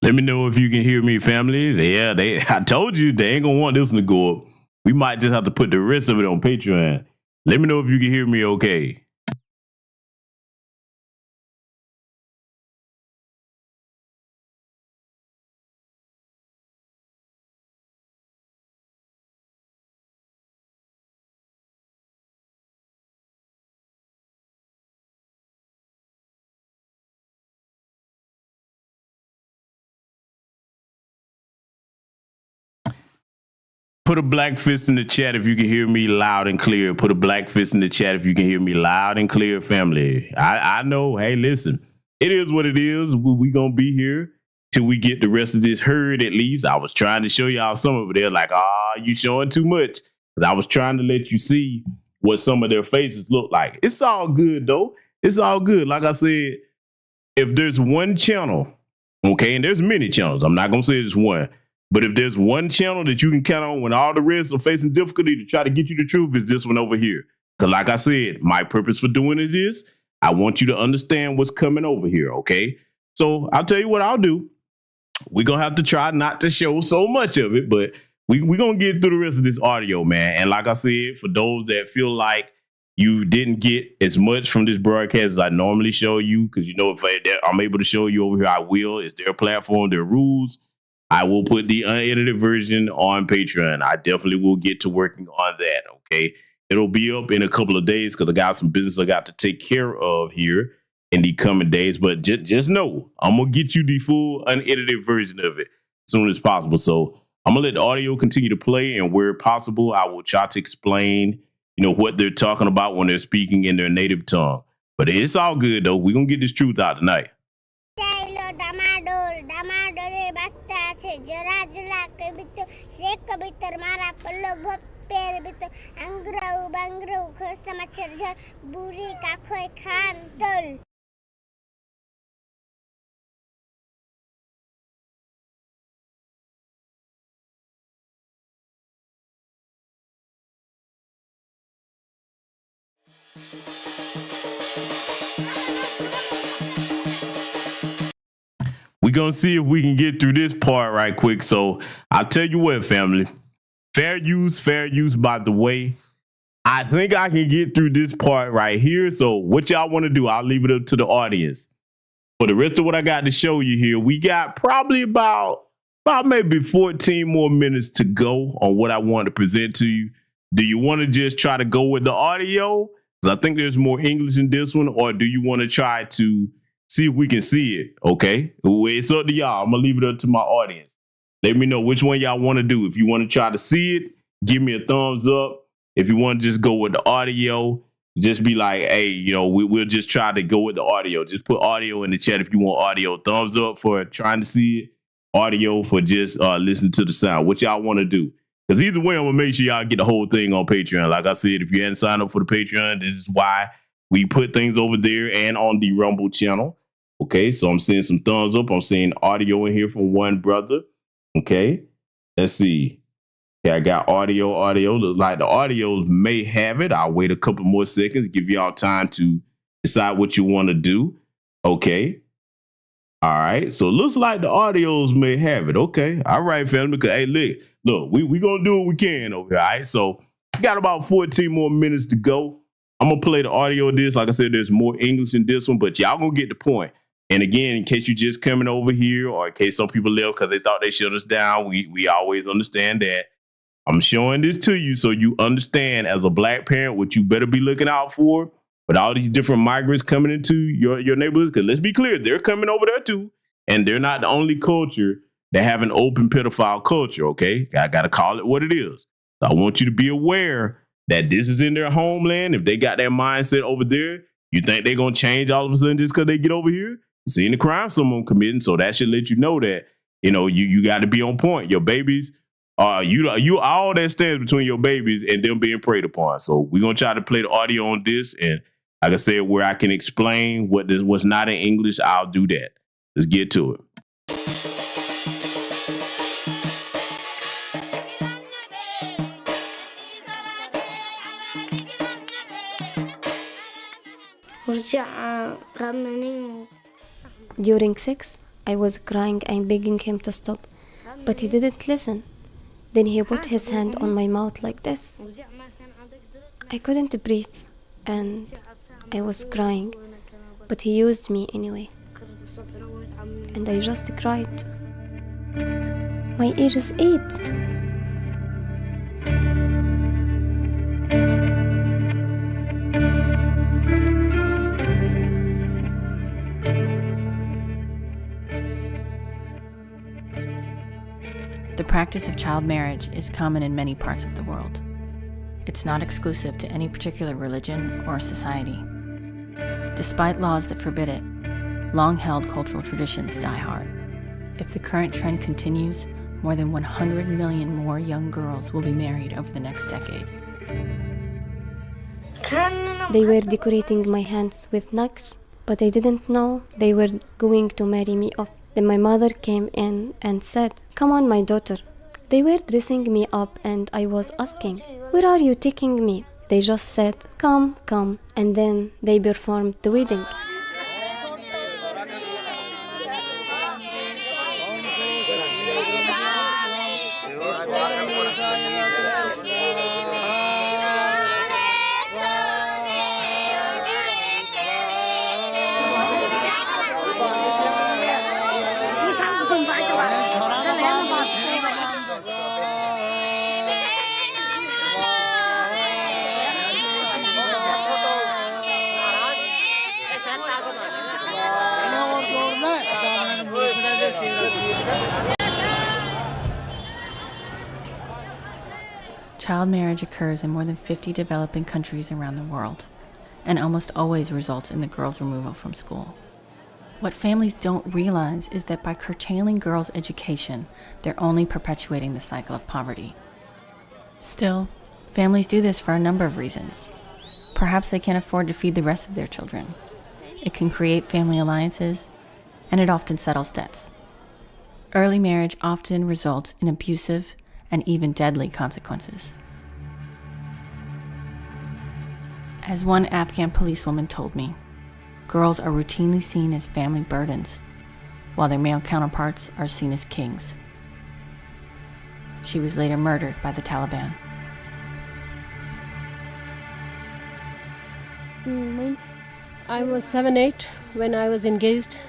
Let me know if you can hear me, family. Yeah, I told you they ain't gonna want this one to go up. We might just have to put the rest of it on Patreon. Let me know if you can hear me okay. put a black fist in the chat if you can hear me loud and clear. Put a black fist in the chat if you can hear me loud and clear, family. I know. Hey, listen, it is what it is. We gonna be here till we get the rest of this herd. At least I was trying to show y'all some of it. They're like, you showing too much. But I was trying to let you see what some of their faces look like. It's all good though. It's all good. Like I said, if there's one channel, okay, and there's many channels. I'm not gonna say it's one. But if there's one channel that you can count on when all the rest are facing difficulty to try to get you the truth, it's this one over here. Because like I said, my purpose for doing it is I want you to understand what's coming over here, okay? So I'll tell you what I'll do. We're going to have to try not to show so much of it, but we're going to get through the rest of this audio, man. And like I said, for those that feel like you didn't get as much from this broadcast as I normally show you, because you know if I'm able to show you over here, I will. It's their platform, their rules. I will put the unedited version on Patreon. I definitely will get to working on that, okay? It'll be up in a couple of days because I got some business I got to take care of here in the coming days. But just know, I'm going to get you the full unedited version of it as soon as possible. So I'm going to let the audio continue to play, and where possible, I will try to explain, what they're talking about when they're speaking in their native tongue. But it's all good, though. We're going to get this truth out tonight. We're going to see if we can get through this part right quick. So I'll tell you what, family. Fair use, by the way. I think I can get through this part right here. So what y'all want to do, I'll leave it up to the audience. For the rest of what I got to show you here, we got probably about maybe 14 more minutes to go on what I want to present to you. Do you want to just try to go with the audio? Because I think there's more English in this one. Or do you want to try to see if we can see it? Okay, it's up to y'all. I'm going to leave it up to my audience. Let me know which one y'all want to do. If you want to try to see it, give me a thumbs up. If you want to just go with the audio, just be like, hey, we'll just try to go with the audio. Just put audio in the chat if you want audio. Thumbs up for trying to see it. Audio for just listening to the sound. What y'all want to do? Because either way, I'm going to make sure y'all get the whole thing on Patreon. Like I said, if you hadn't signed up for the Patreon, this is why we put things over there and on the Rumble channel. Okay, so I'm seeing some thumbs up. I'm seeing audio in here from one brother. Okay, let's see. Okay, I got audio. Look like the audios may have it. I'll wait a couple more seconds, give y'all time to decide what you want to do. Okay. All right, so it looks like the audios may have it. Okay, all right, family. Because hey, look, we gonna do what we can over here. All right, so we got about 14 more minutes to go. I'm gonna play the audio of this. Like I said, there's more English in this one, but y'all gonna get the point. And again, in case you just coming over here, or in case some people left because they thought they shut us down, we always understand that. I'm showing this to you so you understand as a black parent what you better be looking out for. But all these different migrants coming into your neighborhoods, because let's be clear, they're coming over there too. And they're not the only culture that have an open pedophile culture, okay? I got to call it what it is. So I want you to be aware that this is in their homeland. If they got that mindset over there, you think they're going to change all of a sudden just because they get over here? You seeing the crime someone committing, so that should let you know that, you got to be on point. Your babies, you all that stands between your babies and them being preyed upon. So we're going to try to play the audio on this, and like I said, where I can explain what's not in English, I'll do that. Let's get to it. During sex, I was crying and begging him to stop, but he didn't listen. Then he put his hand on my mouth like this. I couldn't breathe, and I was crying, but he used me anyway. And I just cried. My age is 8. The practice of child marriage is common in many parts of the world. It's not exclusive to any particular religion or society. Despite laws that forbid it, long-held cultural traditions die hard. If the current trend continues, more than 100 million more young girls will be married over the next decade. They were decorating my hands with nugs, but I didn't know they were going to marry me off. Then my mother came in and said, "Come on, my daughter." They were dressing me up and I was asking, "Where are you taking me?" They just said, "Come, come," and then they performed the wedding. Child marriage occurs in more than 50 developing countries around the world, and almost always results in the girl's removal from school. What families don't realize is that by curtailing girls' education, they're only perpetuating the cycle of poverty. Still, families do this for a number of reasons. Perhaps they can't afford to feed the rest of their children. It can create family alliances, and it often settles debts. Early marriage often results in abusive and even deadly consequences. As one Afghan policewoman told me, girls are routinely seen as family burdens, while their male counterparts are seen as kings. She was later murdered by the Taliban. I was 7-8 when I was engaged.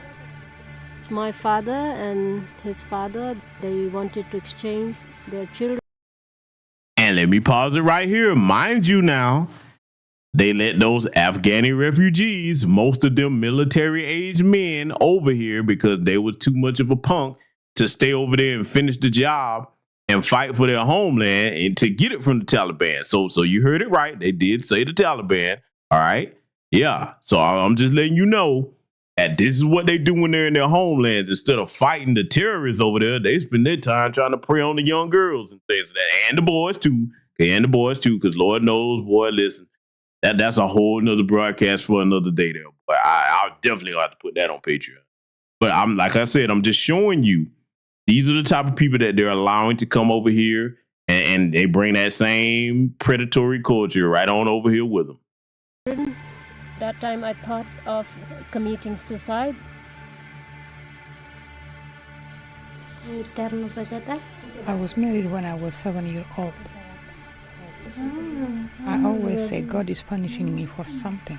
My father and his father, they wanted to exchange their children. And let me pause it right here. Mind you now, they let those Afghani refugees, most of them military-aged men, over here because they were too much of a punk to stay over there and finish the job and fight for their homeland and to get it from the Taliban. So you heard it right. They did say the Taliban. All right. Yeah. So I'm just letting you know that this is what they do when they're in their homelands. Instead of fighting the terrorists over there, they spend their time trying to prey on the young girls and things like that. And the boys too. Because Lord knows, boy, listen, that's a whole nother broadcast for another day there. But I'll definitely have to put that on Patreon. But I'm like I said, I'm just showing you these are the type of people that they're allowing to come over here and they bring that same predatory culture right on over here with them. That time I thought of committing suicide. I was married when I was 7 years old. I always say God is punishing me for something.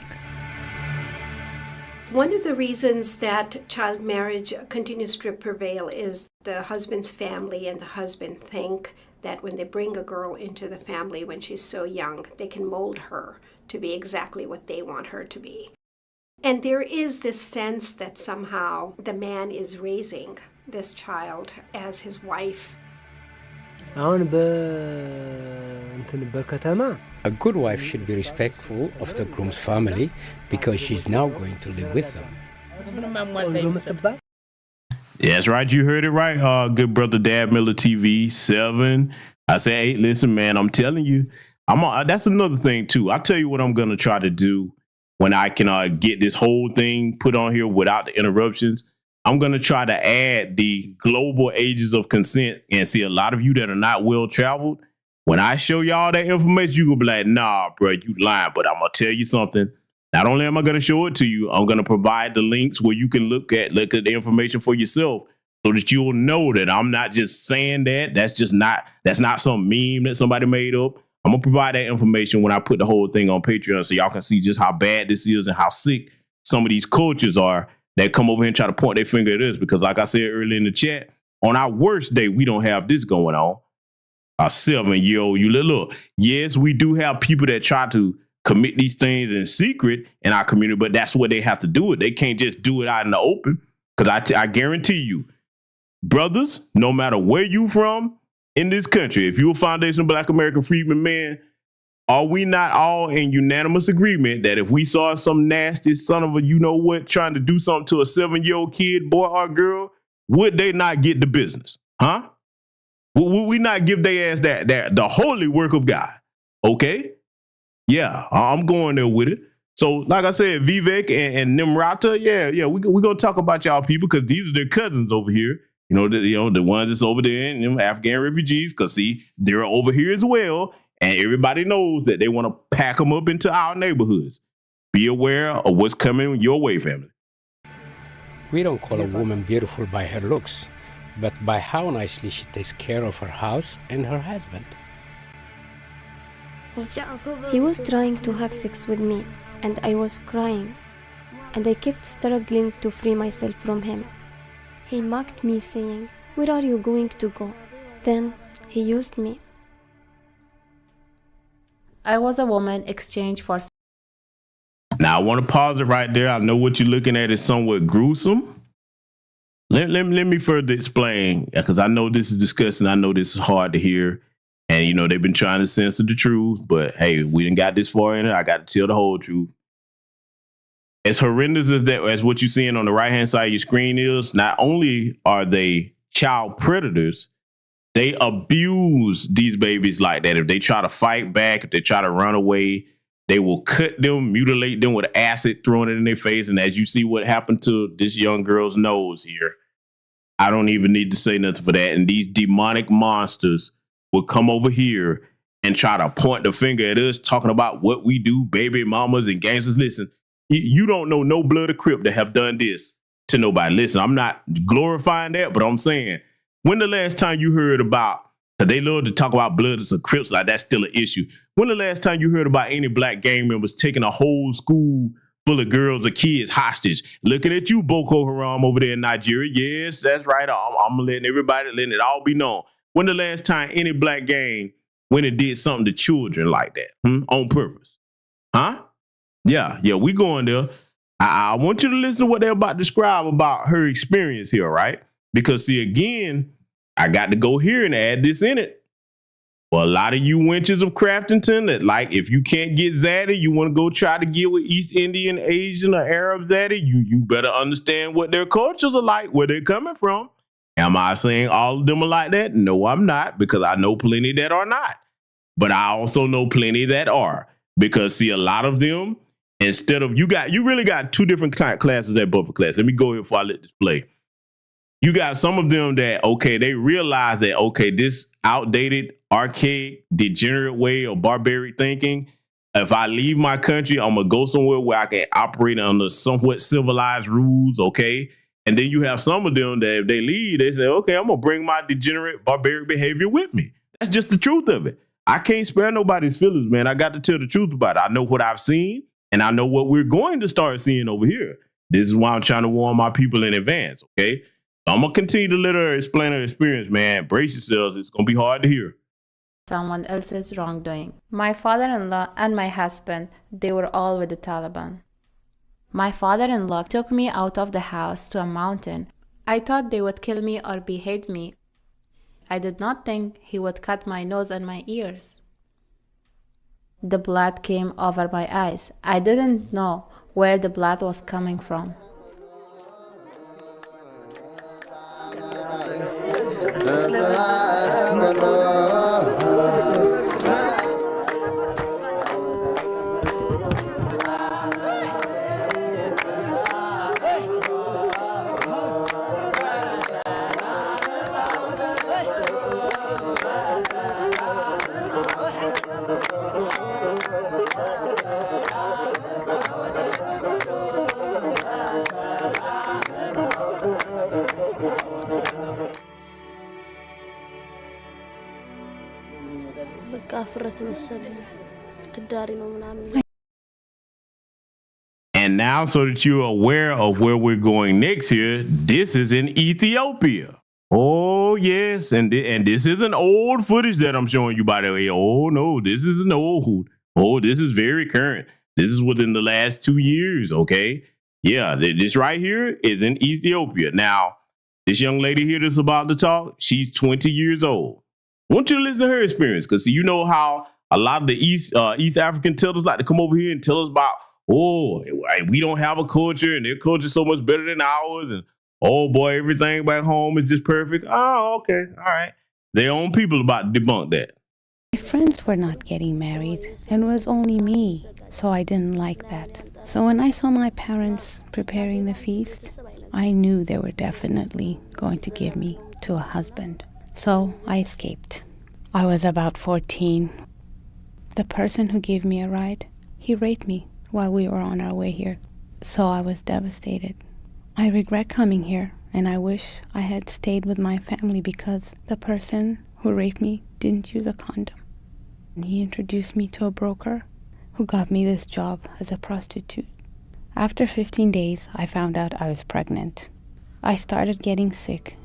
One of the reasons that child marriage continues to prevail is the husband's family and the husband think that when they bring a girl into the family when she's so young, they can mold her to be exactly what they want her to be. And there is this sense that somehow the man is raising this child as his wife. A good wife should be respectful of the groom's family because she's now going to live with them. Yeah, that's right. You heard it right. Good brother Dad Miller TV 7. I say, hey, listen, man, I'm telling you, that's another thing too. I'll tell you what I'm going to try to do when I can get this whole thing put on here without the interruptions. I'm going to try to add the global ages of consent and see a lot of you that are not well traveled. When I show y'all that information, you gonna be like, nah, bro, you lying. But I'm going to tell you something. Not only am I going to show it to you, I'm going to provide the links where you can look at the information for yourself so that you'll know that I'm not just saying that. That's not some meme that somebody made up. I'm going to provide that information when I put the whole thing on Patreon so y'all can see just how bad this is and how sick some of these cultures are that come over here and try to point their finger at us. Because like I said earlier in the chat, on our worst day, we don't have this going on. Our 7-year-old, you look, yes, we do have people that try to commit these things in secret in our community, but that's what they have to do it. They can't just do it out in the open. Because I guarantee you, brothers, no matter where you from in this country, if you're a foundational Black American freedman man, are we not all in unanimous agreement that if we saw some nasty son of a you-know-what trying to do something to a 7-year-old kid, boy or girl, would they not get the business? Huh? Would we not give their ass that the holy work of God? Okay? Yeah, I'm going there with it. So, like I said, Vivek and Nimrata, yeah, we're going to talk about y'all people because these are their cousins over here. The ones that's over there in them Afghan refugees, because, see, they're over here as well, and everybody knows that they want to pack them up into our neighborhoods. Be aware of what's coming your way, family. We don't call a woman beautiful by her looks, but by how nicely she takes care of her house and her husband. He was trying to have sex with me, and I was crying, and I kept struggling to free myself from him. He mocked me, saying, "Where are you going to go?" Then he used me. I was a woman exchanged for... Now, I want to pause it right there. I know what you're looking at is somewhat gruesome. Let me further explain, because I know this is disgusting. I know this is hard to hear. And, they've been trying to censor the truth. But, hey, we didn't got this far in it. I got to tell the whole truth. As horrendous as what you're seeing on the right-hand side of your screen is, not only are they child predators, they abuse these babies like that. If they try to fight back, if they try to run away, they will cut them, mutilate them with acid, throwing it in their face. And as you see what happened to this young girl's nose here, I don't even need to say nothing for that. And these demonic monsters will come over here and try to point the finger at us, talking about what we do, baby mamas and gangsters. Listen, you don't know no blood of Crip that have done this to nobody. Listen, I'm not glorifying that, but I'm saying, when the last time you heard about, because they love to talk about bloods and Crips like that's still an issue. When the last time you heard about any Black gang members taking a whole school full of girls or kids hostage? Looking at you, Boko Haram over there in Nigeria. Yes, that's right. I'm letting it all be known. When the last time any Black gang went and did something to children like that on purpose? Huh? Yeah, we going there. I want you to listen to what they're about to describe about her experience here, right? Because, see, again, I got to go here and add this in it. For a lot of you wenches of Craftington that, like, if you can't get Zaddy, you want to go try to get with East Indian, Asian, or Arab Zaddy, you better understand what their cultures are like, where they're coming from. Am I saying all of them are like that? No, I'm not, because I know plenty that are not. But I also know plenty that are. Because, see, a lot of them, instead of, you really got two different classes at Buffer class. Let me go here before I let this play. You got some of them that, okay, they realize that, okay, this outdated, archaic, degenerate way of barbaric thinking, if I leave my country, I'm going to go somewhere where I can operate under somewhat civilized rules, okay? And then you have some of them that if they leave, they say, okay, I'm going to bring my degenerate, barbaric behavior with me. That's just the truth of it. I can't spare nobody's feelings, man. I got to tell the truth about it. I know what I've seen, and I know what we're going to start seeing over here. This is why I'm trying to warn my people in advance, okay? I'm going to continue to let her explain her experience, man. Brace yourselves. It's going to be hard to hear. Someone else's wrongdoing. My father-in-law and my husband, they were all with the Taliban. My father-in-law took me out of the house to a mountain. I thought they would kill me or behead me. I did not think he would cut my nose and my ears. The blood came over my eyes. I didn't know where the blood was coming from. And now, so that you're aware of where we're going next here, this is in Ethiopia. Oh, yes. And this isn't old footage that I'm showing you, by the way. Oh, no, this isn't old. Oh, this is very current. This is within the last 2 years, okay? Yeah, this right here is in Ethiopia. Now, This young lady here that's about to talk, she's 20 years old. I want you to listen to her experience, because you know how a lot of the East African tellers like to come over here and tell us about, oh, we don't have a culture and their culture is so much better than ours, and oh boy, everything back home is just perfect. Oh, okay, all right. Their own people about to debunk that. My friends were not getting married, and it was only me, so I didn't like that. So when I saw my parents preparing the feast, I knew they were definitely going to give me to a husband. So I escaped. I was about 14. The person who gave me a ride, he raped me while we were on our way here. So I was devastated. I regret coming here, and I wish I had stayed with my family because the person who raped me didn't use a condom. And he introduced me to a broker who got me this job as a prostitute. After 15 days, I found out I was pregnant. I started getting sick.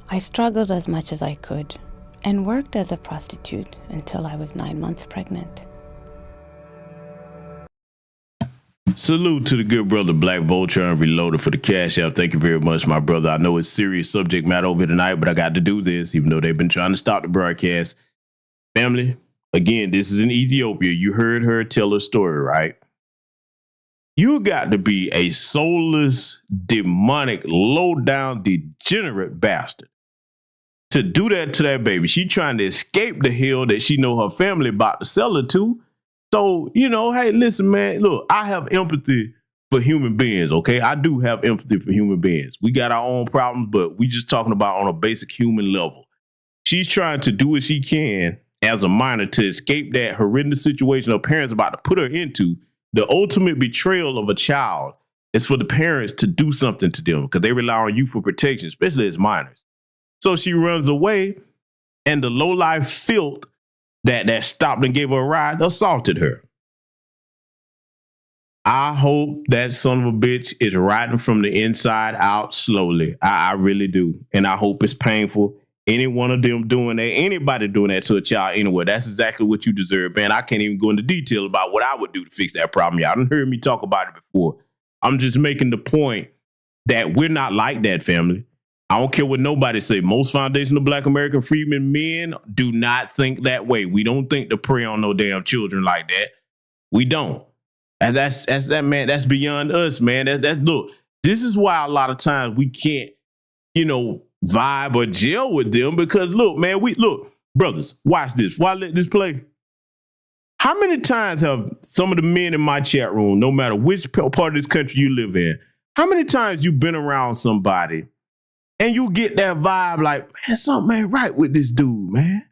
I struggled as much as I could and worked as a prostitute until I was 9 months pregnant. Salute to the good brother Black Vulture and Reloaded for the cash app. Thank you very much, my brother. I know it's serious subject matter over tonight, but I got to do this, even though they've been trying to stop the broadcast. Family, again, this is in Ethiopia. You heard her tell her story, right? You got to be a soulless, demonic, low-down, degenerate bastard to do that to that baby. She trying to escape the hell that she know her family about to sell her to. So, you know, hey, listen, man, look, I have empathy for human beings, okay? I do have empathy for human beings. We got our own problems, but we just talking about on a basic human level. She's trying to do what she can as a minor to escape that horrendous situation her parents about to put her into. The ultimate betrayal of a child is for the parents to do something to them because they rely on you for protection, especially as minors. So she runs away, and the low-life filth that stopped and gave her a ride assaulted her. I hope that son of a bitch is rotting from the inside out slowly. I really do. And I hope it's painful. Any one of them doing that, anybody doing that to a child anywhere, that's exactly what you deserve, man. I can't even go into detail about what I would do to fix that problem. Y'all done heard me talk about it before. I'm just making the point that we're not like that, family. I don't care what nobody say. Most foundational Black American freedmen men do not think that way. We don't think to prey on no damn children like that. We don't. And that's that, man. That's beyond us, man. That's look, this is why a lot of times we can't, vibe or gel with them because look, man, look, brothers, watch this. Why let this play? How many times have some of the men in my chat room, no matter which part of this country you live in, how many times you been around somebody and you get that vibe like, man, something ain't right with this dude, man.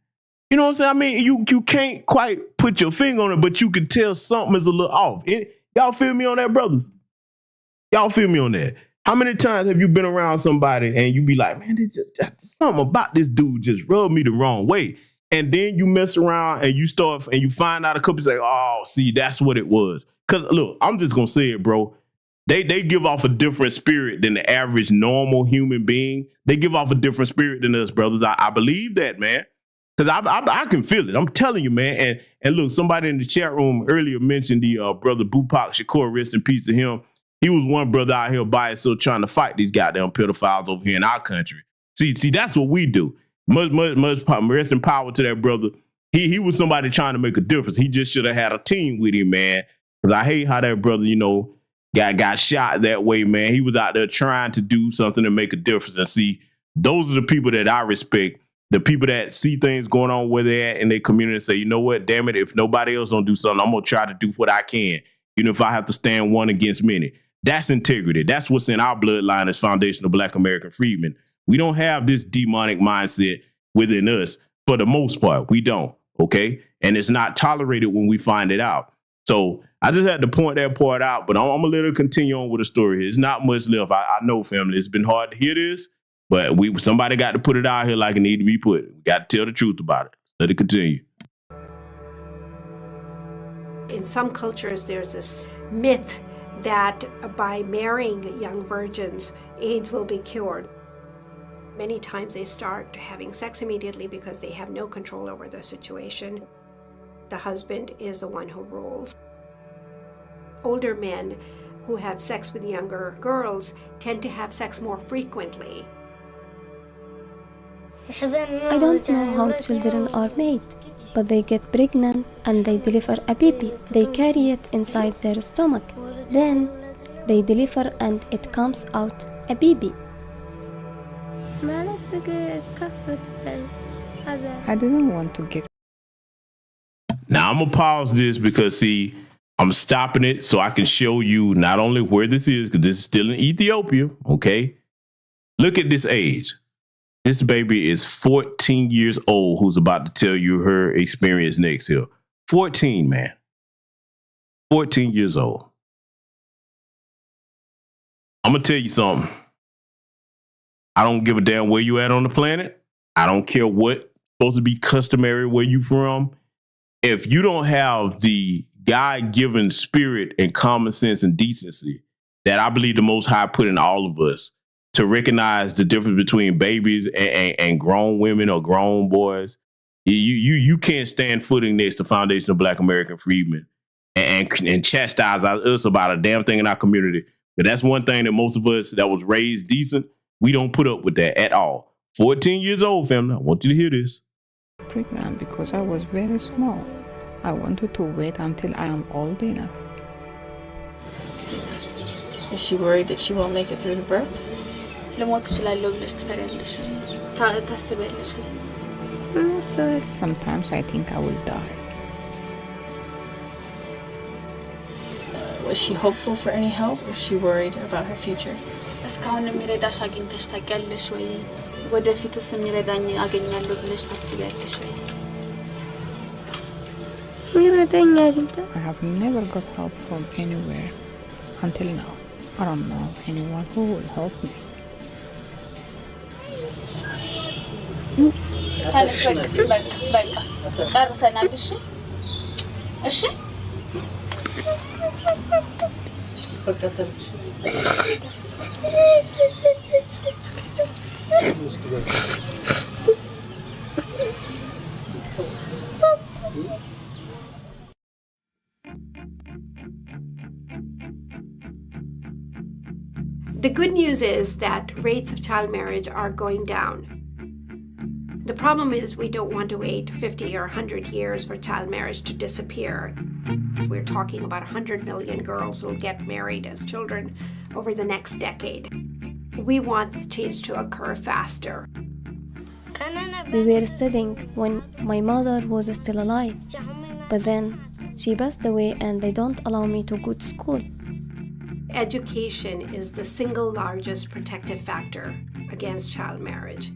You know what I'm saying? I mean, you can't quite put your finger on it, but you can tell something is a little off. Y'all feel me on that, brothers? Y'all feel me on that? How many times have you been around somebody and you be like, man, something about this dude just rubbed me the wrong way. And then you mess around and you start and you find out a couple say, oh, see, that's what it was. Because look, I'm just going to say it, bro. They give off a different spirit than the average normal human being. They give off a different spirit than us, brothers. I believe that, man. Because I can feel it. I'm telling you, man. And look, somebody in the chat room earlier mentioned the brother Bupak Shakur, rest in peace to him. He was one brother out here by himself trying to fight these goddamn pedophiles over here in our country. See, that's what we do. Much rest in power to that brother. He was somebody trying to make a difference. He just should have had a team with him, man. Because I hate how that brother, got shot that way, man. He was out there trying to do something to make a difference. And see, those are the people that I respect. The people that see things going on where they're at in their community and say, you know what, damn it, if nobody else don't do something, I'm going to try to do what I can, even if I have to stand one against many. That's integrity. That's what's in our bloodline as foundational Black American freedmen. We don't have this demonic mindset within us for the most part. We don't, okay? And it's not tolerated when we find it out. So I just had to point that part out, but I'm going to let her continue on with the story. There's not much left. I know, family, it's been hard to hear this, but somebody got to put it out here like it need to be put. We got to tell the truth about it. Let it continue. In some cultures, there's this myth that by marrying young virgins, AIDS will be cured. Many times they start having sex immediately because they have no control over the situation. The husband is the one who rules. Older men who have sex with younger girls tend to have sex more frequently. I don't know how children are made, but they get pregnant and they deliver a baby. They carry it inside their stomach. Then they deliver and it comes out a baby. I didn't want to get. Now I'm gonna pause this because see, I'm stopping it so I can show you not only where this is, because this is still in Ethiopia. Okay, look at this age. This baby is 14 years old. Who's about to tell you her experience next here? 14, man. 14 years old. I'm gonna tell you something. I don't give a damn where you at on the planet. I don't care what's supposed to be customary where you from. If you don't have the God-given spirit and common sense and decency that I believe the Most High put in all of us to recognize the difference between babies and grown women or grown boys, you can't stand footing next to Foundation of Black American Freedmen and chastise us about a damn thing in our community. But that's one thing that most of us that was raised decent, we don't put up with that at all. 14 years old, family. I want you to hear this. Pregnant because I was very small. I wanted to wait until I am old enough. Is she worried that she won't make it through the birth? Sometimes I think I will die. Was she hopeful for any help, or is she worried about her future? እስካሁን የሚረዳሽ አግኝተሽ ታውቂያለሽ ወይ? ወደፊትስ የሚረዳኝ አገኛለሁ ብለሽ ታስቢያለሽ ወይ? I have never got help from anywhere until now. I don't know anyone who will help me. በቃ ጨርሰናል። እሺ The good news is that rates of child marriage are going down. The problem is we don't want to wait 50 or 100 years for child marriage to disappear. We're talking about 100 million girls who will get married as children over the next decade. We want the change to occur faster. We were studying when my mother was still alive, but then she passed away and they don't allow me to go to school. Education is the single largest protective factor against child marriage.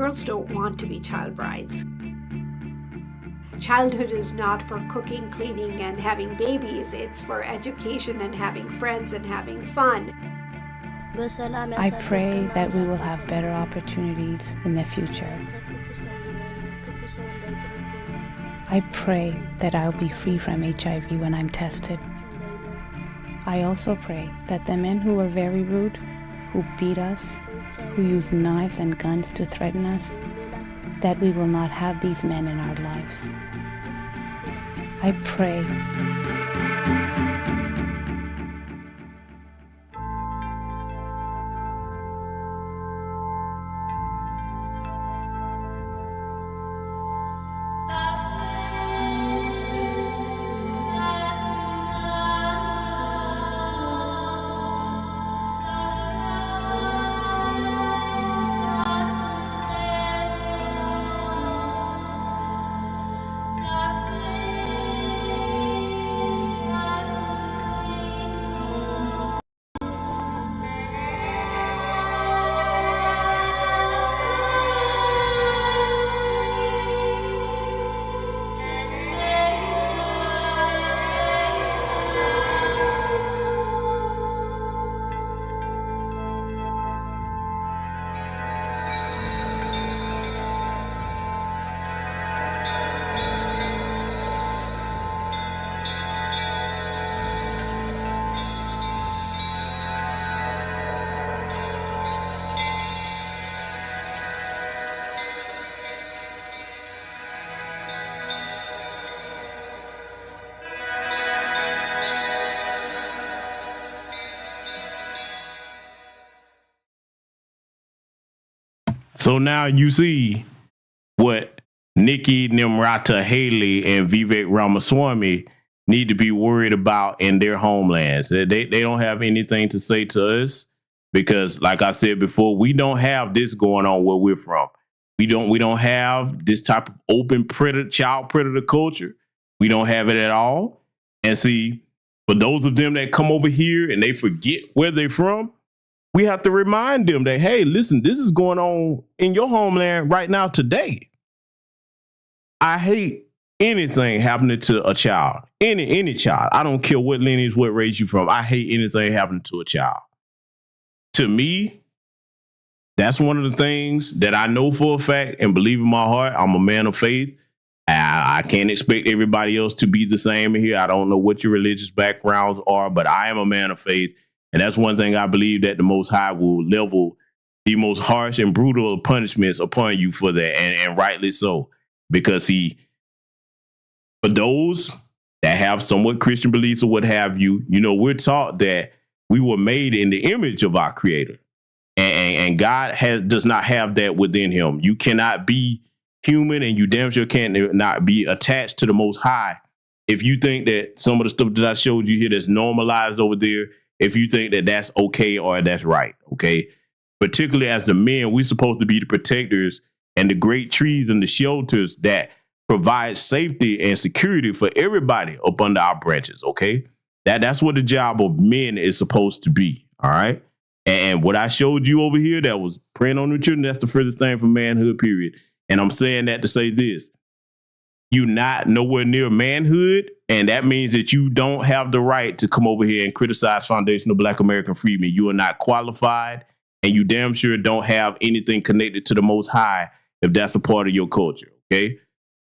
Girls don't want to be child brides. Childhood is not for cooking, cleaning, and having babies. It's for education and having friends and having fun. I pray that we will have better opportunities in the future. I pray that I'll be free from HIV when I'm tested. I also pray that the men who were very rude, who beat us, who use knives and guns to threaten us, that we will not have these men in our lives. I pray. So now you see what Nikki, Nimrata, Haley, and Vivek Ramaswamy need to be worried about in their homelands. They don't have anything to say to us because, like I said before, we don't have this going on where we're from. We don't have this type of open child predator culture. We don't have it at all. And see, for those of them that come over here and they forget where they're from, we have to remind them that, hey, listen, this is going on in your homeland right now today. I hate anything happening to a child, any child. I don't care what lineage, what race you're from. I hate anything happening to a child. To me, that's one of the things that I know for a fact and believe in my heart. I'm a man of faith. I can't expect everybody else to be the same here. I don't know what your religious backgrounds are, but I am a man of faith. And that's one thing I believe, that the Most High will level the most harsh and brutal punishments upon you for that. And rightly so, because for those that have somewhat Christian beliefs or what have you, we're taught that we were made in the image of our Creator. And God does not have that within him. You cannot be human, and you damn sure can't not be attached to the Most High. If you think that some of the stuff that I showed you here that's normalized over there, if you think that that's okay or that's right, okay? Particularly as the men, we're supposed to be the protectors and the great trees and the shelters that provide safety and security for everybody up under our branches, okay? That's what the job of men is supposed to be, all right? And what I showed you over here that was preying on the children, that's the furthest thing from manhood, period. And I'm saying that to say this. You're not nowhere near manhood, and that means that you don't have the right to come over here and criticize foundational Black American freedmen. You are not qualified, and you damn sure don't have anything connected to the Most High if that's a part of your culture, okay?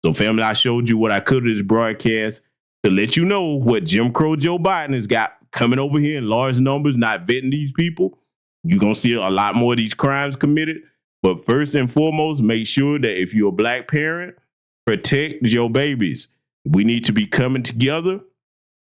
So, family, I showed you what I could in this broadcast to let you know what Jim Crow Joe Biden has got coming over here in large numbers, not vetting these people. You're going to see a lot more of these crimes committed. But first and foremost, make sure that if you're a Black parent, protect your babies. We need to be coming together.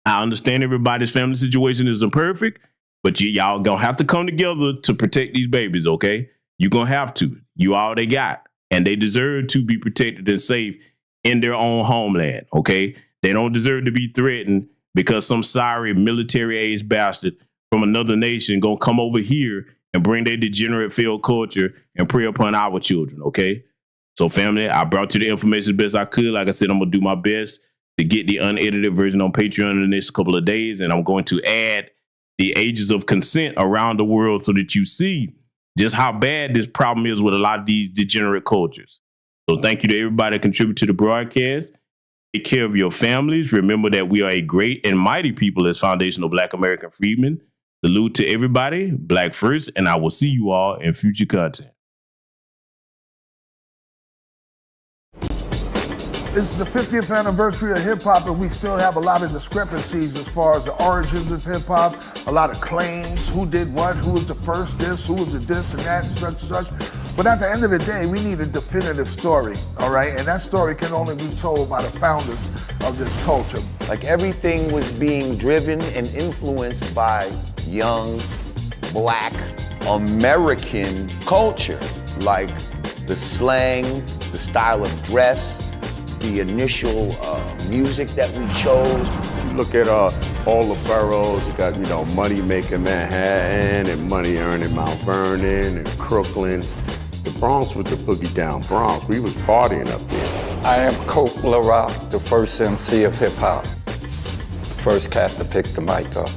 I understand everybody's family situation isn't perfect, but y'all going to have to come together to protect these babies, okay? You're going to have to. You all they got. And they deserve to be protected and safe in their own homeland, okay? They don't deserve to be threatened because some sorry military-age bastard from another nation going to come over here and bring their degenerate failed culture and prey upon our children, okay? So, family, I brought you the information as best I could. Like I said, I'm going to do my best to get the unedited version on Patreon in the next couple of days, and I'm going to add the ages of consent around the world so that you see just how bad this problem is with a lot of these degenerate cultures. So thank you to everybody that contributed to the broadcast. Take care of your families. Remember that we are a great and mighty people as foundational Black American freedmen. Salute to everybody, Black first, and I will see you all in future content. This is the 50th anniversary of hip-hop, and we still have a lot of discrepancies as far as the origins of hip-hop, a lot of claims, who did what, who was the first this, who was the this and that, and such. But at the end of the day, we need a definitive story, all right? And that story can only be told by the founders of this culture. Like everything was being driven and influenced by young, Black, American culture. Like the slang, the style of dress, the initial music that we chose. You look at all the boroughs, you got, money making Manhattan and money earning Mount Vernon and Crooklyn. The Bronx was the boogie down Bronx. We was partying up there. I am Coke LaRock, the first MC of hip hop. First cat to pick the mic up.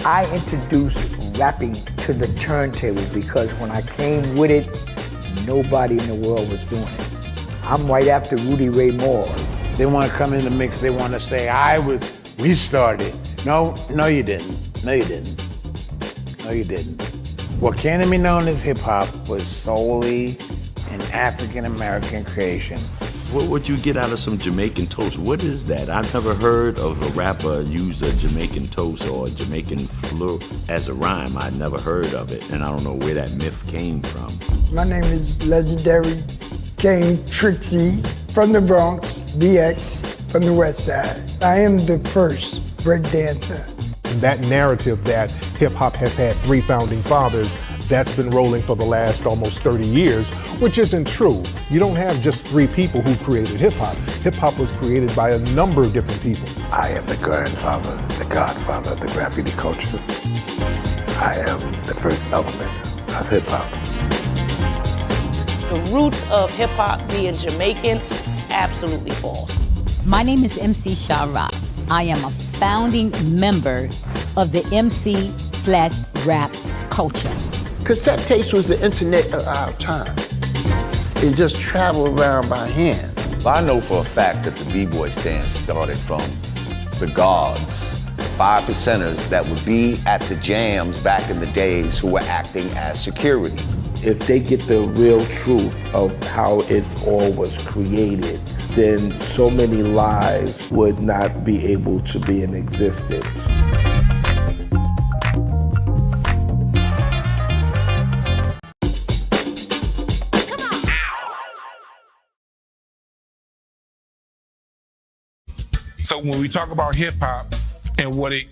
I introduced rapping to the turntable because when I came with it, nobody in the world was doing it. I'm right after Rudy Ray Moore. They want to come in the mix, they want to say, we started. No, you didn't. No, you didn't. No, you didn't. What came to be known as hip hop was solely an African-American creation. What would you get out of some Jamaican toast? What is that? I've never heard of a rapper use a Jamaican toast or a Jamaican fleur as a rhyme. I'd never heard of it, and I don't know where that myth came from. My name is legendary King Trixie from the Bronx, BX from the West Side. I am the first break dancer. That narrative that hip hop has had 3 founding fathers that's been rolling for the last almost 30 years, which isn't true. You don't have just 3 people who created hip hop. Hip hop was created by a number of different people. I am the grandfather, the godfather of the graffiti culture. I am the first element of hip hop. The roots of hip hop being Jamaican, absolutely false. My name is MC Shara. I am a founding member of the MC/rap culture. Cassette tapes was the internet of our time. It just traveled around by hand. I know for a fact that the B-boy stand started from the guards, the 5%ers that would be at the jams back in the days who were acting as security. If they get the real truth of how it all was created, then so many lies would not be able to be in existence. So when we talk about hip hop and what it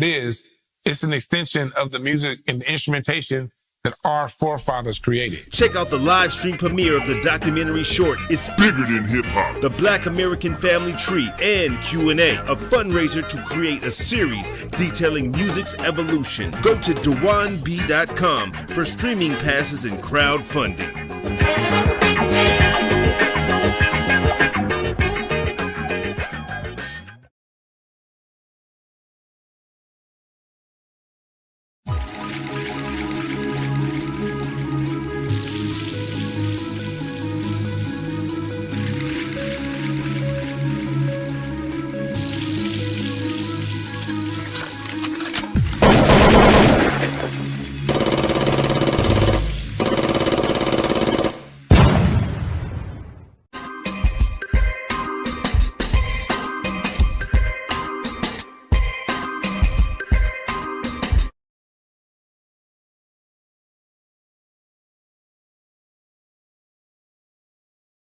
is, it's an extension of the music and the instrumentation that our forefathers created. Check out the live stream premiere of the documentary short, It's Bigger Than Hip Hop, The Black American Family Tree, and Q&A, a fundraiser to create a series detailing music's evolution. Go to DewanB.com for streaming passes and crowdfunding.